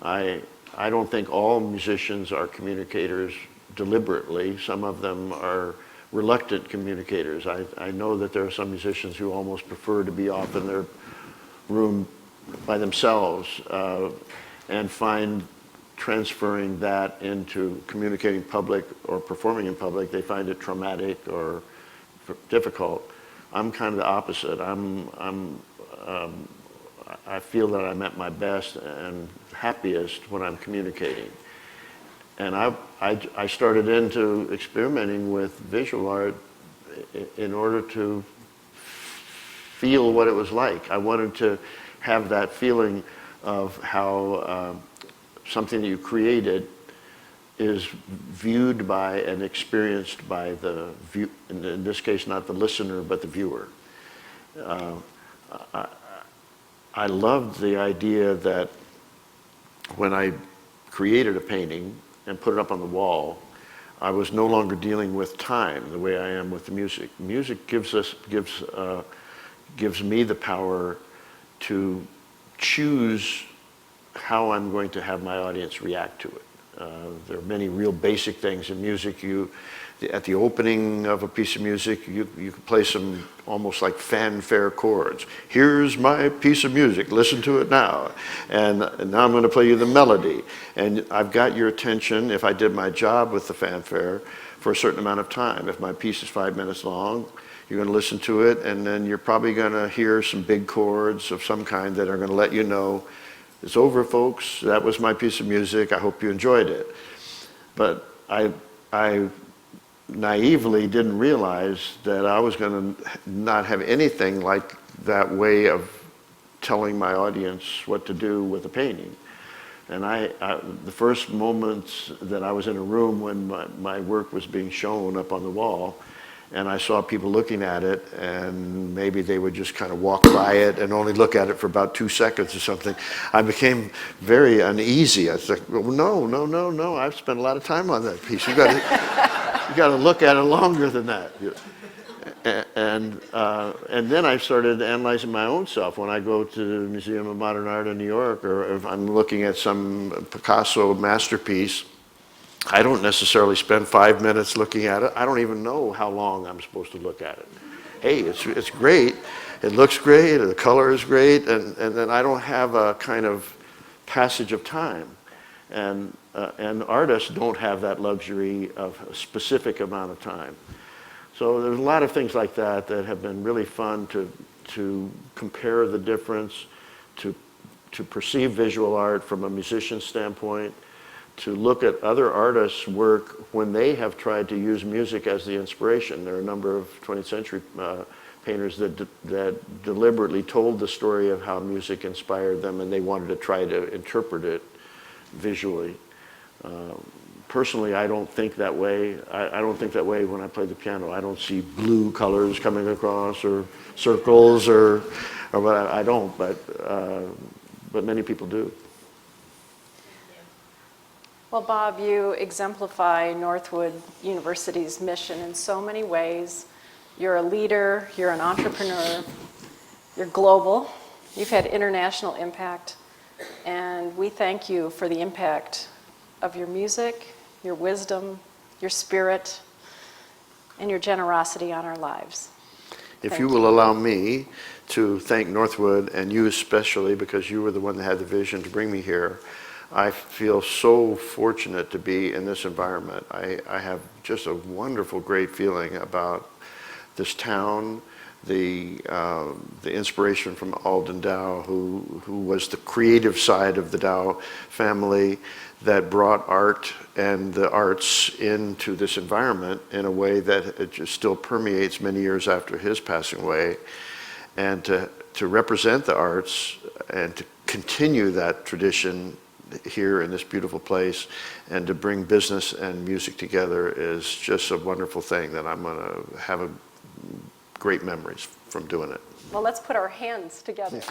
I don't think all musicians are communicators deliberately. Some of them are reluctant communicators. I know that there are some musicians who almost prefer to be off in their room by themselves and find transferring that into communicating public or performing in public, they find it traumatic or difficult. I'm kind of the opposite. I feel that I'm at my best and happiest when I'm communicating. And I started into experimenting with visual art in order to feel what it was like. I wanted to have that feeling of how something that you created is viewed by and experienced by the view, in this case not the listener but the viewer. I loved the idea that when I created a painting and put it up on the wall, I was no longer dealing with time the way I am with the music. Music gives me the power to choose how I'm going to have my audience react to it. There are many real basic things in music. At the opening of a piece of music, you can play some almost like fanfare chords. Here's my piece of music, listen to it now. And now I'm going to play you the melody. And I've got your attention, if I did my job with the fanfare, for a certain amount of time. If my piece is 5 minutes long, you're going to listen to it, and then you're probably going to hear some big chords of some kind that are going to let you know, it's over, folks. That was my piece of music. I hope you enjoyed it. But I naively didn't realize that I was going to not have anything like that way of telling my audience what to do with a painting. And the first moments that I was in a room when my work was being shown up on the wall, and I saw people looking at it, and maybe they would just kind of walk by it and only look at it for about 2 seconds or something, I became very uneasy. I was like, well, no, I've spent a lot of time on that piece. You got to look at it longer than that. And then I started analyzing my own self. When I go to the Museum of Modern Art in New York, or if I'm looking at some Picasso masterpiece, I don't necessarily spend 5 minutes looking at it. I don't even know how long I'm supposed to look at it. Hey, it's great. It looks great. The color is great. And then I don't have a kind of passage of time. And artists don't have that luxury of a specific amount of time. So there's a lot of things like that that have been really fun to compare the difference, to perceive visual art from a musician's standpoint, to look at other artists' work when they have tried to use music as the inspiration. There are a number of 20th century painters that deliberately told the story of how music inspired them, and they wanted to try to interpret it visually. Personally, I don't think that way. I don't think that way when I play the piano. I don't see blue colors coming across, or circles, or what. I don't, but many people do. Well, Bob, you exemplify Northwood University's mission in so many ways. You're a leader, you're an entrepreneur, you're global, you've had international impact, and we thank you for the impact of your music, your wisdom, your spirit, and your generosity on our lives. If you will allow me to thank Northwood, and you especially, because you were the one that had the vision to bring me here, I feel so fortunate to be in this environment. I have just a wonderful, great feeling about this town, the inspiration from Alden Dow, who was the creative side of the Dow family that brought art and the arts into this environment in a way that it just still permeates many years after his passing away. And to represent the arts and to continue that tradition here in this beautiful place, and to bring business and music together is just a wonderful thing that I'm going to have great memories from doing it. Well, let's put our hands together.